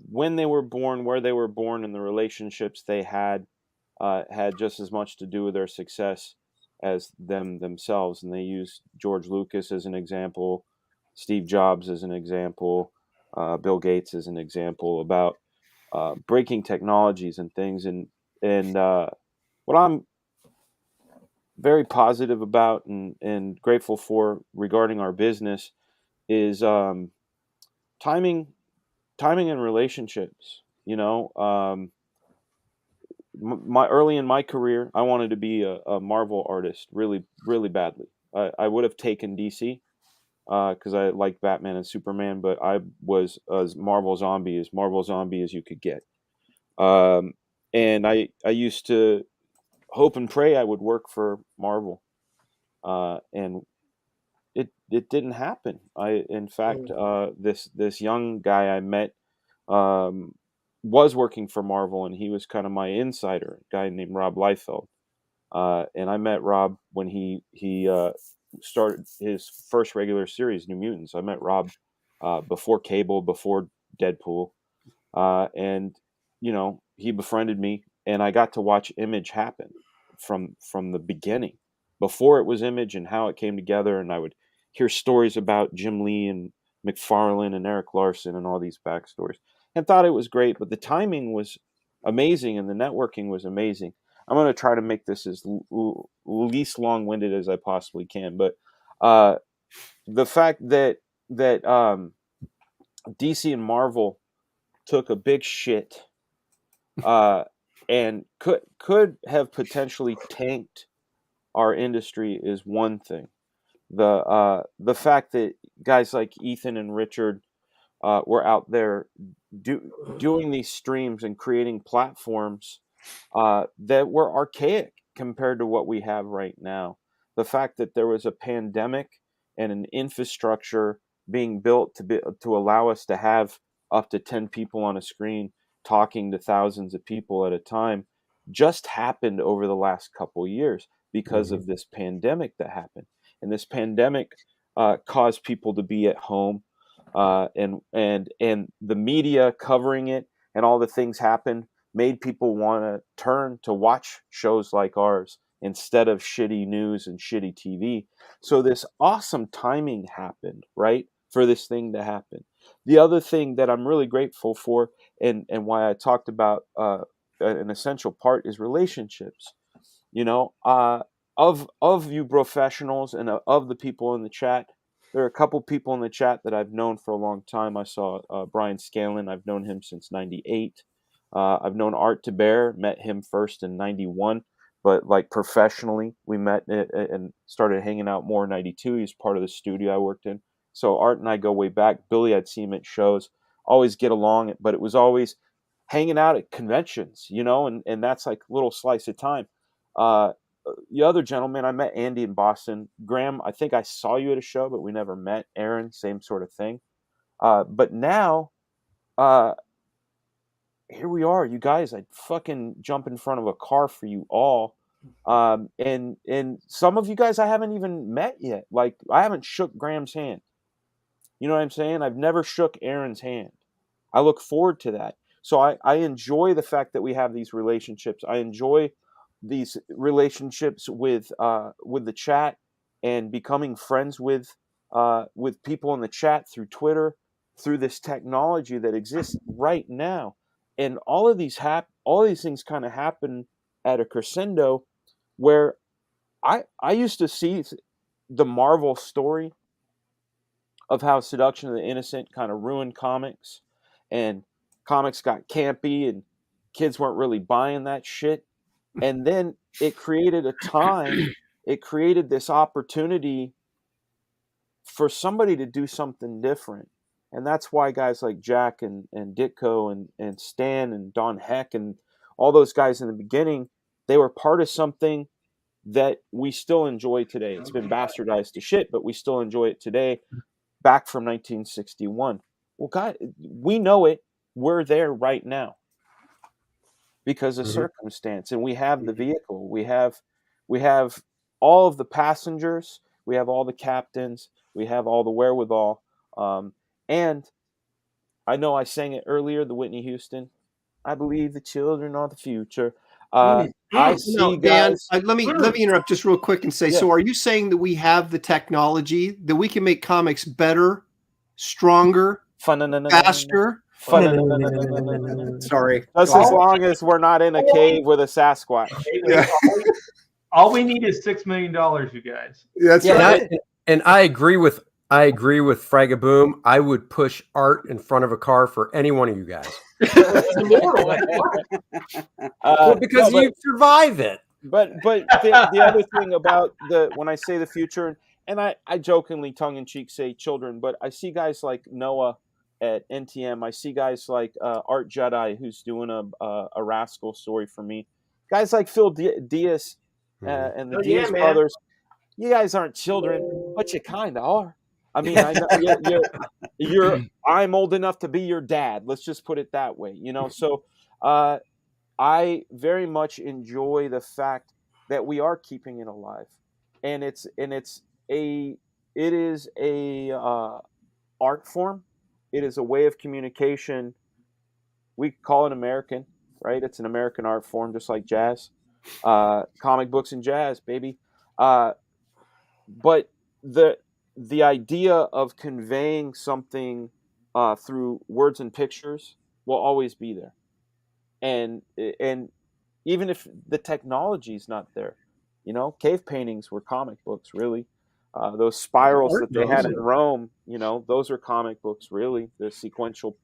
when they were born, where they were born, and the relationships they had just as much to do with their success as themselves. And they use George Lucas as an example, Steve Jobs as an example, Bill Gates as an example about breaking technologies and things. And And what I'm very positive about and grateful for regarding our business is timing in relationships. You know, my early in my career, I wanted to be a Marvel artist really, really badly. I would have taken DC because I like Batman and Superman, but I was as Marvel Zombie as you could get. And I used to hope and pray I would work for Marvel, and it didn't happen. In fact, this young guy I met was working for Marvel, and he was kind of my insider, a guy named Rob Liefeld. And I met Rob when he started his first regular series, New Mutants. I met Rob before Cable, before Deadpool, and you know, he befriended me, and I got to watch Image happen from the beginning, before it was Image and how it came together. And I would hear stories about Jim Lee and McFarlane and Eric Larson and all these backstories, and thought it was great. But the timing was amazing, and the networking was amazing. I'm going to try to make this as least long-winded as I possibly can, but the fact that DC and Marvel took a big shit and could have potentially tanked our industry is one thing. The fact that guys like Ethan and Richard were out there doing these streams and creating platforms that were archaic compared to what we have right now. The fact that there was a pandemic and an infrastructure being built to allow us to have up to 10 people on a screen talking to thousands of people at a time just happened over the last couple years because of this pandemic that happened. And this pandemic caused people to be at home, and the media covering it and all the things happened made people want to turn to watch shows like ours instead of shitty news and shitty TV. So this awesome timing happened, right, for this thing to happen. The other thing that I'm really grateful for, and why I talked about an essential part, is relationships. You know, of you professionals and of the people in the chat, there are a couple people in the chat that I've known for a long time. I saw Brian Scanlon. I've known him since '98. I've known Art to Bear, met him first in '91, but like professionally, we met and started hanging out more in '92. He's part of the studio I worked in. So Art and I go way back. Billy, I'd see him at shows, always get along, but it was always hanging out at conventions, you know, and that's like a little slice of time. The other gentleman, I met Andy in Boston. Graham, I think I saw you at a show, but we never met. Aaron, same sort of thing. But now, here we are, you guys. I'd fucking jump in front of a car for you all. And some of you guys I haven't even met yet. Like, I haven't shook Graham's hand. You know what I'm saying? I've never shook Aaron's hand. I look forward to that. So I enjoy the fact that we have these relationships. I enjoy these relationships with the chat and becoming friends with people in the chat through Twitter, through this technology that exists right now. And all of these things kind of happen at a crescendo where I used to see the Marvel story of how Seduction of the Innocent kind of ruined comics, and comics got campy and kids weren't really buying that shit. And then it created a time, it created this opportunity for somebody to do something different. And that's why guys like Jack and Ditko and Stan and Don Heck and all those guys in the beginning, they were part of something that we still enjoy today. It's been bastardized to shit, but we still enjoy it today, back from 1961. Well, God, we know it. We're there right now because of circumstance, and we have the vehicle. We have all of the passengers. We have all the captains. We have all the wherewithal. And I know I sang it earlier, the Whitney Houston. I believe the children are the future. I see guys. Dan, let me interrupt just real quick and say, so are you saying that we have the technology that we can make comics better, stronger, faster, Sorry. Just as long as we're not in a cave with a Sasquatch. Yeah. All we need is $6 million, you guys. That's right. And I agree with Fragaboom. I would push art in front of a car for any one of you guys. Because you survive it. But the other thing about when I say the future, and I jokingly tongue-in-cheek say children, but I see guys like Noah at NTM. I see guys like Art Jedi, who's doing a Rascal story for me. Guys like Phil Diaz and the Diaz brothers. You guys aren't children, but you kind of are. I mean, I know I'm old enough to be your dad. Let's just put it that way, you know. So I very much enjoy the fact that we are keeping it alive, and it is a art form. It is a way of communication. We call it American, right? It's an American art form, just like jazz, comic books and jazz, baby. But the idea of conveying something through words and pictures will always be there, and even if the technology is not there, you know, cave paintings were comic books, really. Those spirals that they had in Rome, you know, those are comic books, really. The sequential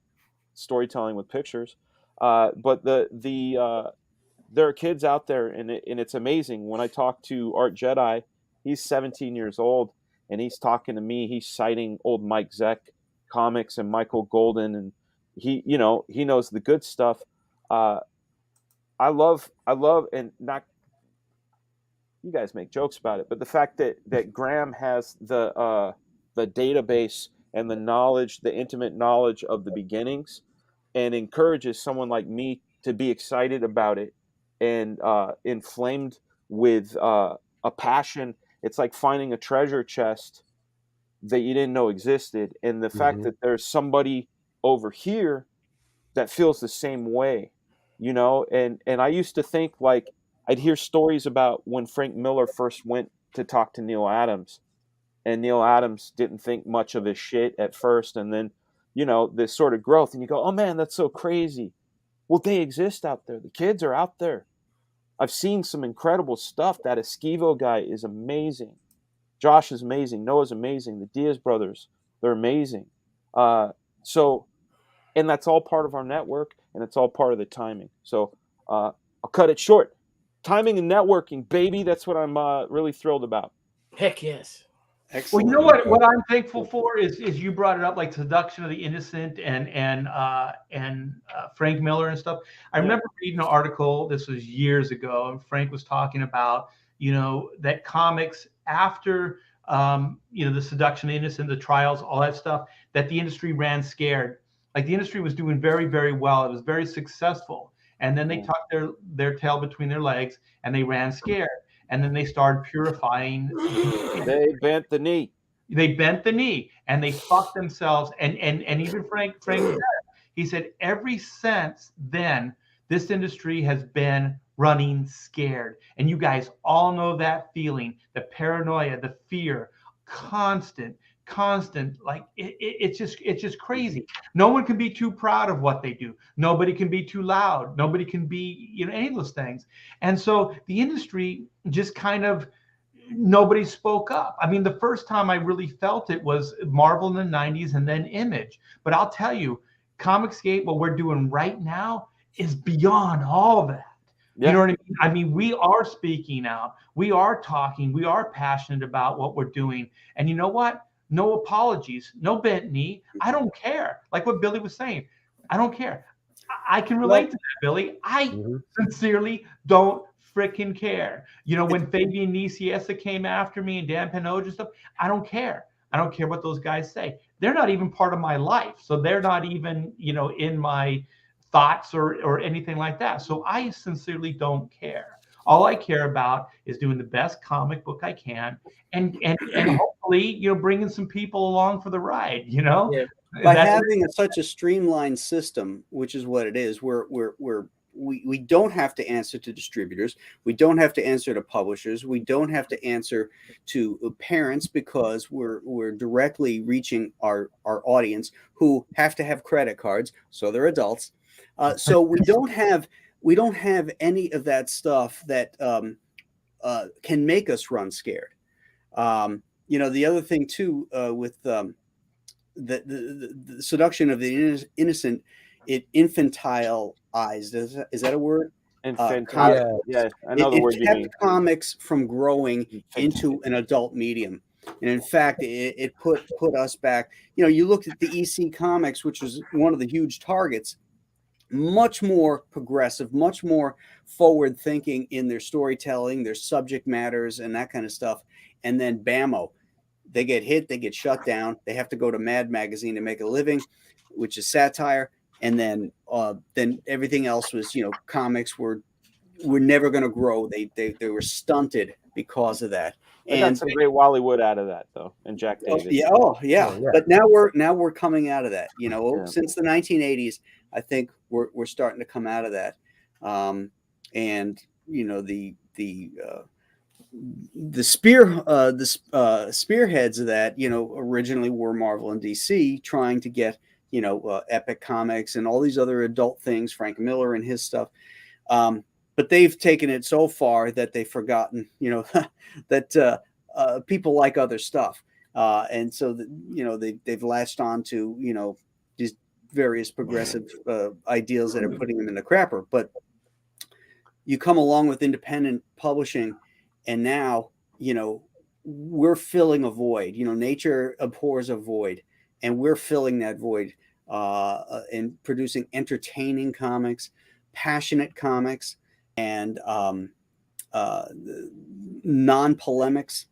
storytelling with pictures, but there are kids out there, and it's amazing. When I talk to Art Jedi, he's 17 years old, and he's talking to me. He's citing old Mike Zeck comics and Michael Golden, and he knows the good stuff. I love, and not, you guys make jokes about it, but the fact that Graham has the database and the knowledge, the intimate knowledge of the beginnings, and encourages someone like me to be excited about it and inflamed with a passion. It's like finding a treasure chest that you didn't know existed. And the fact that there's somebody over here that feels the same way, you know? And I used to think, like, I'd hear stories about when Frank Miller first went to talk to Neil Adams, and Neil Adams didn't think much of his shit at first. And then, you know, this sort of growth, and you go, oh man, that's so crazy. Well, they exist out there. The kids are out there. I've seen some incredible stuff. That Esquivo guy is amazing. Josh is amazing. Noah's amazing. The Diaz brothers, they're amazing. So, and that's all part of our network, and it's all part of the timing. So I'll cut it short. Timing and networking, baby. That's what I'm really thrilled about. Heck yes. Excellent. Well, you know what I'm thankful for is you brought it up, like Seduction of the Innocent and Frank Miller and stuff. I remember reading an article, this was years ago, and Frank was talking about, you know, that comics after you know, the Seduction of the Innocent, the trials, all that stuff, that the industry ran scared. Like the industry was doing very, very well. It was very successful. And then they tucked their tail between their legs and they ran scared. And then they started purifying. They bent the knee. They bent the knee and they fucked themselves. And even Frank said, he said, ever since then, this industry has been running scared. And you guys all know that feeling, the paranoia, the fear, constant, like it's just crazy. No one can be too proud of what they do. Nobody can be too loud. Nobody can be, you know, any of those things. And so the industry just kind of, nobody spoke up. I mean, the first time I really felt it was Marvel in the 90s and then Image. But I'll tell you, Comicsgate, what we're doing right now is beyond all that. Yeah. You know what I mean? I mean, we are speaking out. We are talking. We are passionate about what we're doing. And you know what? No apologies, no bent knee. I don't care. Like what Billy was saying, I don't care. I can relate to that, Billy. I sincerely don't freaking care. You know, when Fabian Nicieza came after me and Dan Pinoge and stuff, I don't care. I don't care what those guys say. They're not even part of my life. So they're not even, you know, in my thoughts or anything like that. So I sincerely don't care. All I care about is doing the best comic book I can, and hopefully, you know, bringing some people along for the ride. You know, by having such a streamlined system, which is what it is. We're we don't have to answer to distributors. We don't have to answer to publishers. We don't have to answer to parents, because we're directly reaching our audience, who have to have credit cards, so they're adults. So we don't have any of that stuff that can make us run scared. The other thing too, with the seduction of the innocent, it infantilized. Is that a word? Infantile. Yeah, I know the word you mean. It kept comics from growing into an adult medium, and in fact, it put us back. You looked at the EC Comics, which was one of the huge targets. Much more progressive, much more forward thinking in their storytelling, their subject matters, and that kind of stuff. And then bammo, they get hit, they get shut down. They have to go to Mad Magazine to make a living, which is satire. And then everything else was, comics were never going to grow. They were stunted because of that. They got some great Wally Wood out of that, though, and Jack Davis. Yeah. But now we're coming out of that. Since the 1980s, I think we're starting to come out of that. The spearheads of that, originally were Marvel and DC, trying to get Epic Comics and all these other adult things, Frank Miller and his stuff. But they've taken it so far that they've forgotten, that people like other stuff. And so, they've latched on to, these various progressive ideals that are putting them in the crapper. But you come along with independent publishing, and now, we're filling a void. Nature abhors a void, and we're filling that void and producing entertaining comics, passionate comics, and non-polemics,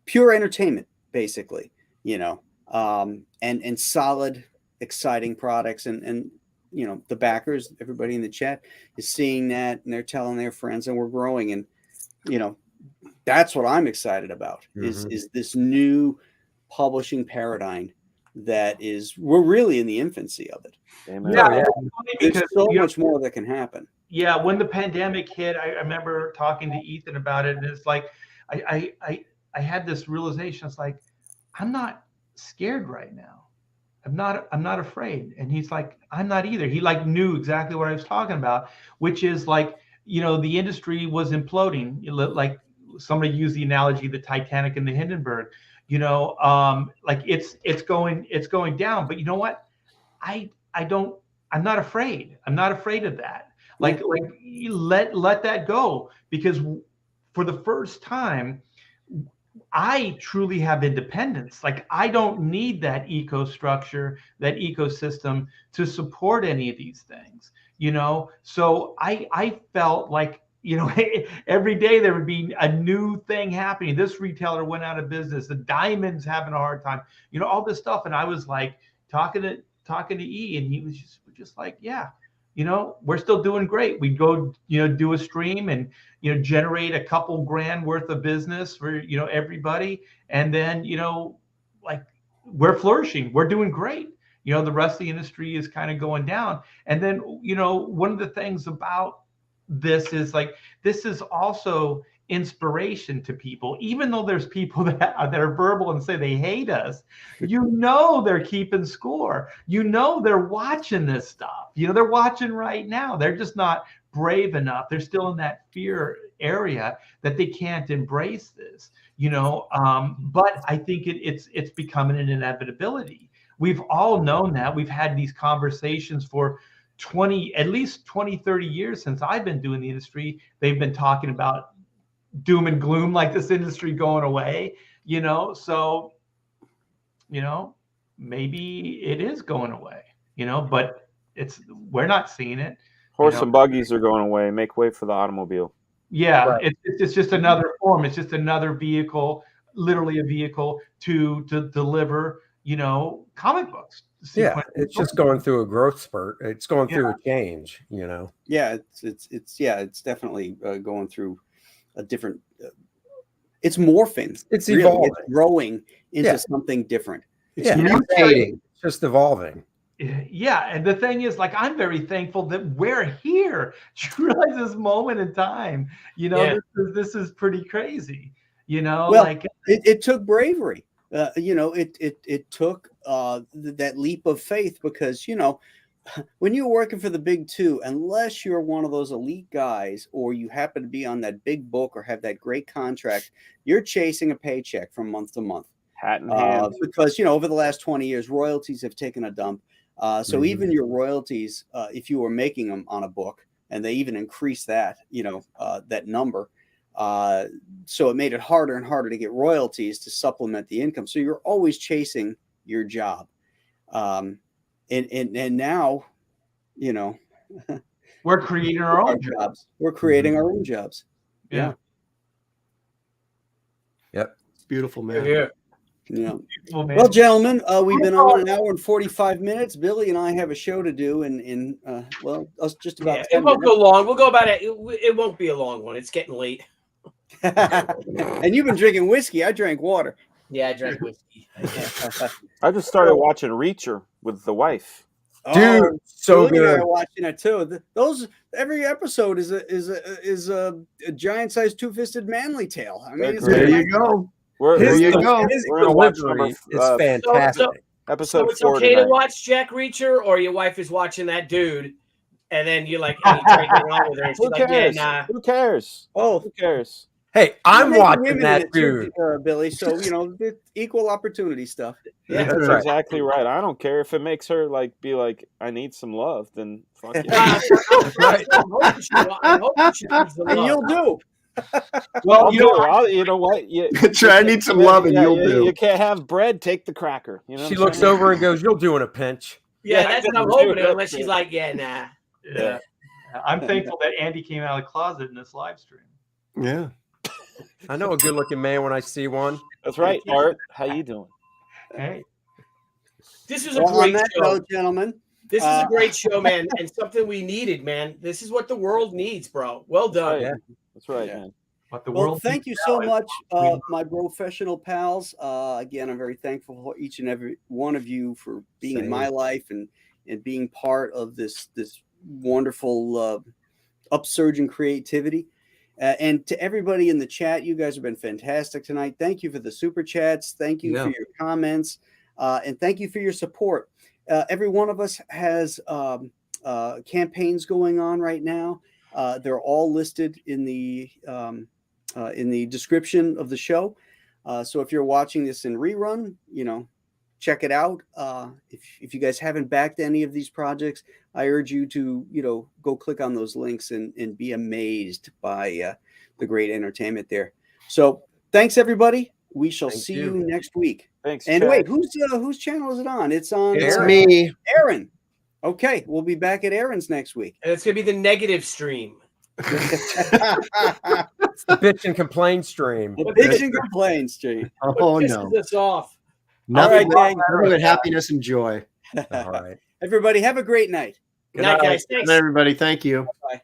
pure entertainment, basically, and solid, exciting products. And the backers, everybody in the chat is seeing that, and they're telling their friends, and we're growing. And, that's what I'm excited about, is this new publishing paradigm that we're really in the infancy of it. Yeah. There's so much more that can happen. Yeah. When the pandemic hit, I remember talking to Ethan about it, and it's like, I had this realization. It's like, I'm not scared right now. I'm not afraid. And he's like, I'm not either. He knew exactly what I was talking about, which is like, the industry was imploding. Like somebody used the analogy, the Titanic and the Hindenburg, like it's going down. But you know what? I'm not afraid. I'm not afraid of that. Like let that go, because for the first time, I truly have independence. Like, I don't need that eco-structure, that ecosystem to support any of these things, So I felt like, every day there would be a new thing happening. This retailer went out of business. The diamond's having a hard time, all this stuff. And I was like talking to E, and he was just like, yeah, we're still doing great. We go, do a stream and, generate a couple grand worth of business for, everybody. And then, like, we're flourishing. We're doing great. The rest of the industry is kind of going down. And then, one of the things about this is like, this is also inspiration to people, even though there's people that are verbal and say they hate us, they're keeping score, they're watching this stuff, they're watching right now. They're just not brave enough. They're still in that fear area that they can't embrace this, but I think it's becoming an inevitability. We've all known that. We've had these conversations for at least 20, 30 years since I've been doing the industry. They've been talking about doom and gloom, like this industry going away, so, maybe it is going away, but we're not seeing it. Horse and buggies are going away. Make way for the automobile. Yeah. Right. It's just another form. It's just another vehicle, literally a vehicle to deliver, comic books. Yeah, it's just going through a growth spurt. It's going through a change, Yeah, it's definitely going through a different. It's morphing. It's evolving. It's growing into something different. It's mutating. It's just evolving. Yeah, and the thing is, like, I'm very thankful that we're here. You realize this moment in time, this is pretty crazy, Well, like it took bravery. It took that leap of faith because, when you're working for the big two, unless you're one of those elite guys or you happen to be on that big book or have that great contract, you're chasing a paycheck from month to month. Hat in hand. Because, over the last 20 years, royalties have taken a dump. So even your royalties, if you were making them on a book, and they even increased that, that number, so it made it harder and harder to get royalties to supplement the income. So you're always chasing your job. And now, we're creating our own jobs. We're creating our own jobs. Yeah. Yep. It's beautiful, man. Yeah. Well, gentlemen, we've been on an hour and 45 minutes. Billy and I have a show to do in us just about 10 it won't minutes. go long. We'll go about it. It won't be a long one. It's getting late. And you've been drinking whiskey. I drank water. Yeah, I drank whiskey. I just started watching Reacher with the wife. Dude, so Billy and I good. are watching it too. Those every episode is a giant-sized two-fisted manly tale. I mean, there you go. His you go. His We're gonna watch delivery number, is fantastic. episode So it's 4 okay tonight. to watch Jack Reacher, or your wife is watching that dude, and then you're like, and you try to get along with her, and she's Who like, cares? yeah, nah. Who cares? Oh, Who cares? Hey, I'm You're making watching women in that it too, dude. Billy. So the equal opportunity stuff. Yeah. That's right. exactly right. I don't care if it makes her be like, I need some love. Then fuck it. Right. I hope you should use the And love. you'll do. Well, you know what? Try. I need some love, and you'll do. You can't have bread. Take the cracker. You know. She what I'm looks saying? over and goes, "You'll do in a pinch." Yeah, that's what I'm do hoping. it. Unless she's like, yeah, nah. Yeah. I'm thankful that Andy came out of the closet in this live stream. Yeah. I know a good-looking man when I see one. That's right, Art. How you doing? Hey, This was a Well, on great that show. note, gentlemen, This is a great show, man, and something we needed, man. This is what the world needs, bro. Well done. Yeah. That's right, Yeah. man. but the well, world. thank you so much, my professional pals. Again, I'm very thankful for each and every one of you for being in my life and being part of this wonderful upsurge in creativity. And to everybody in the chat, you guys have been fantastic tonight. Thank you for the super chats. Thank you for your comments. And thank you for your support. Every one of us has campaigns going on right now. They're all listed in the description of the show. So if you're watching this in rerun, check it out. If you guys haven't backed any of these projects, I urge you to, go click on those links and be amazed by the great entertainment there. So thanks, everybody. We shall see you next week. Thanks. And Chad. wait, whose channel is it on? It's on It's me. Aaron. Okay, we'll be back at Aaron's next week. And it's gonna be the negative stream. It's the bitch and complain stream. The bitch and complain stream. Oh What no. pisses us off? Nothing. All right, gang. Nothing but happiness and joy. All right. Everybody, have a great night. Good night, guys. Good Thanks. night, everybody. Thank you. Bye.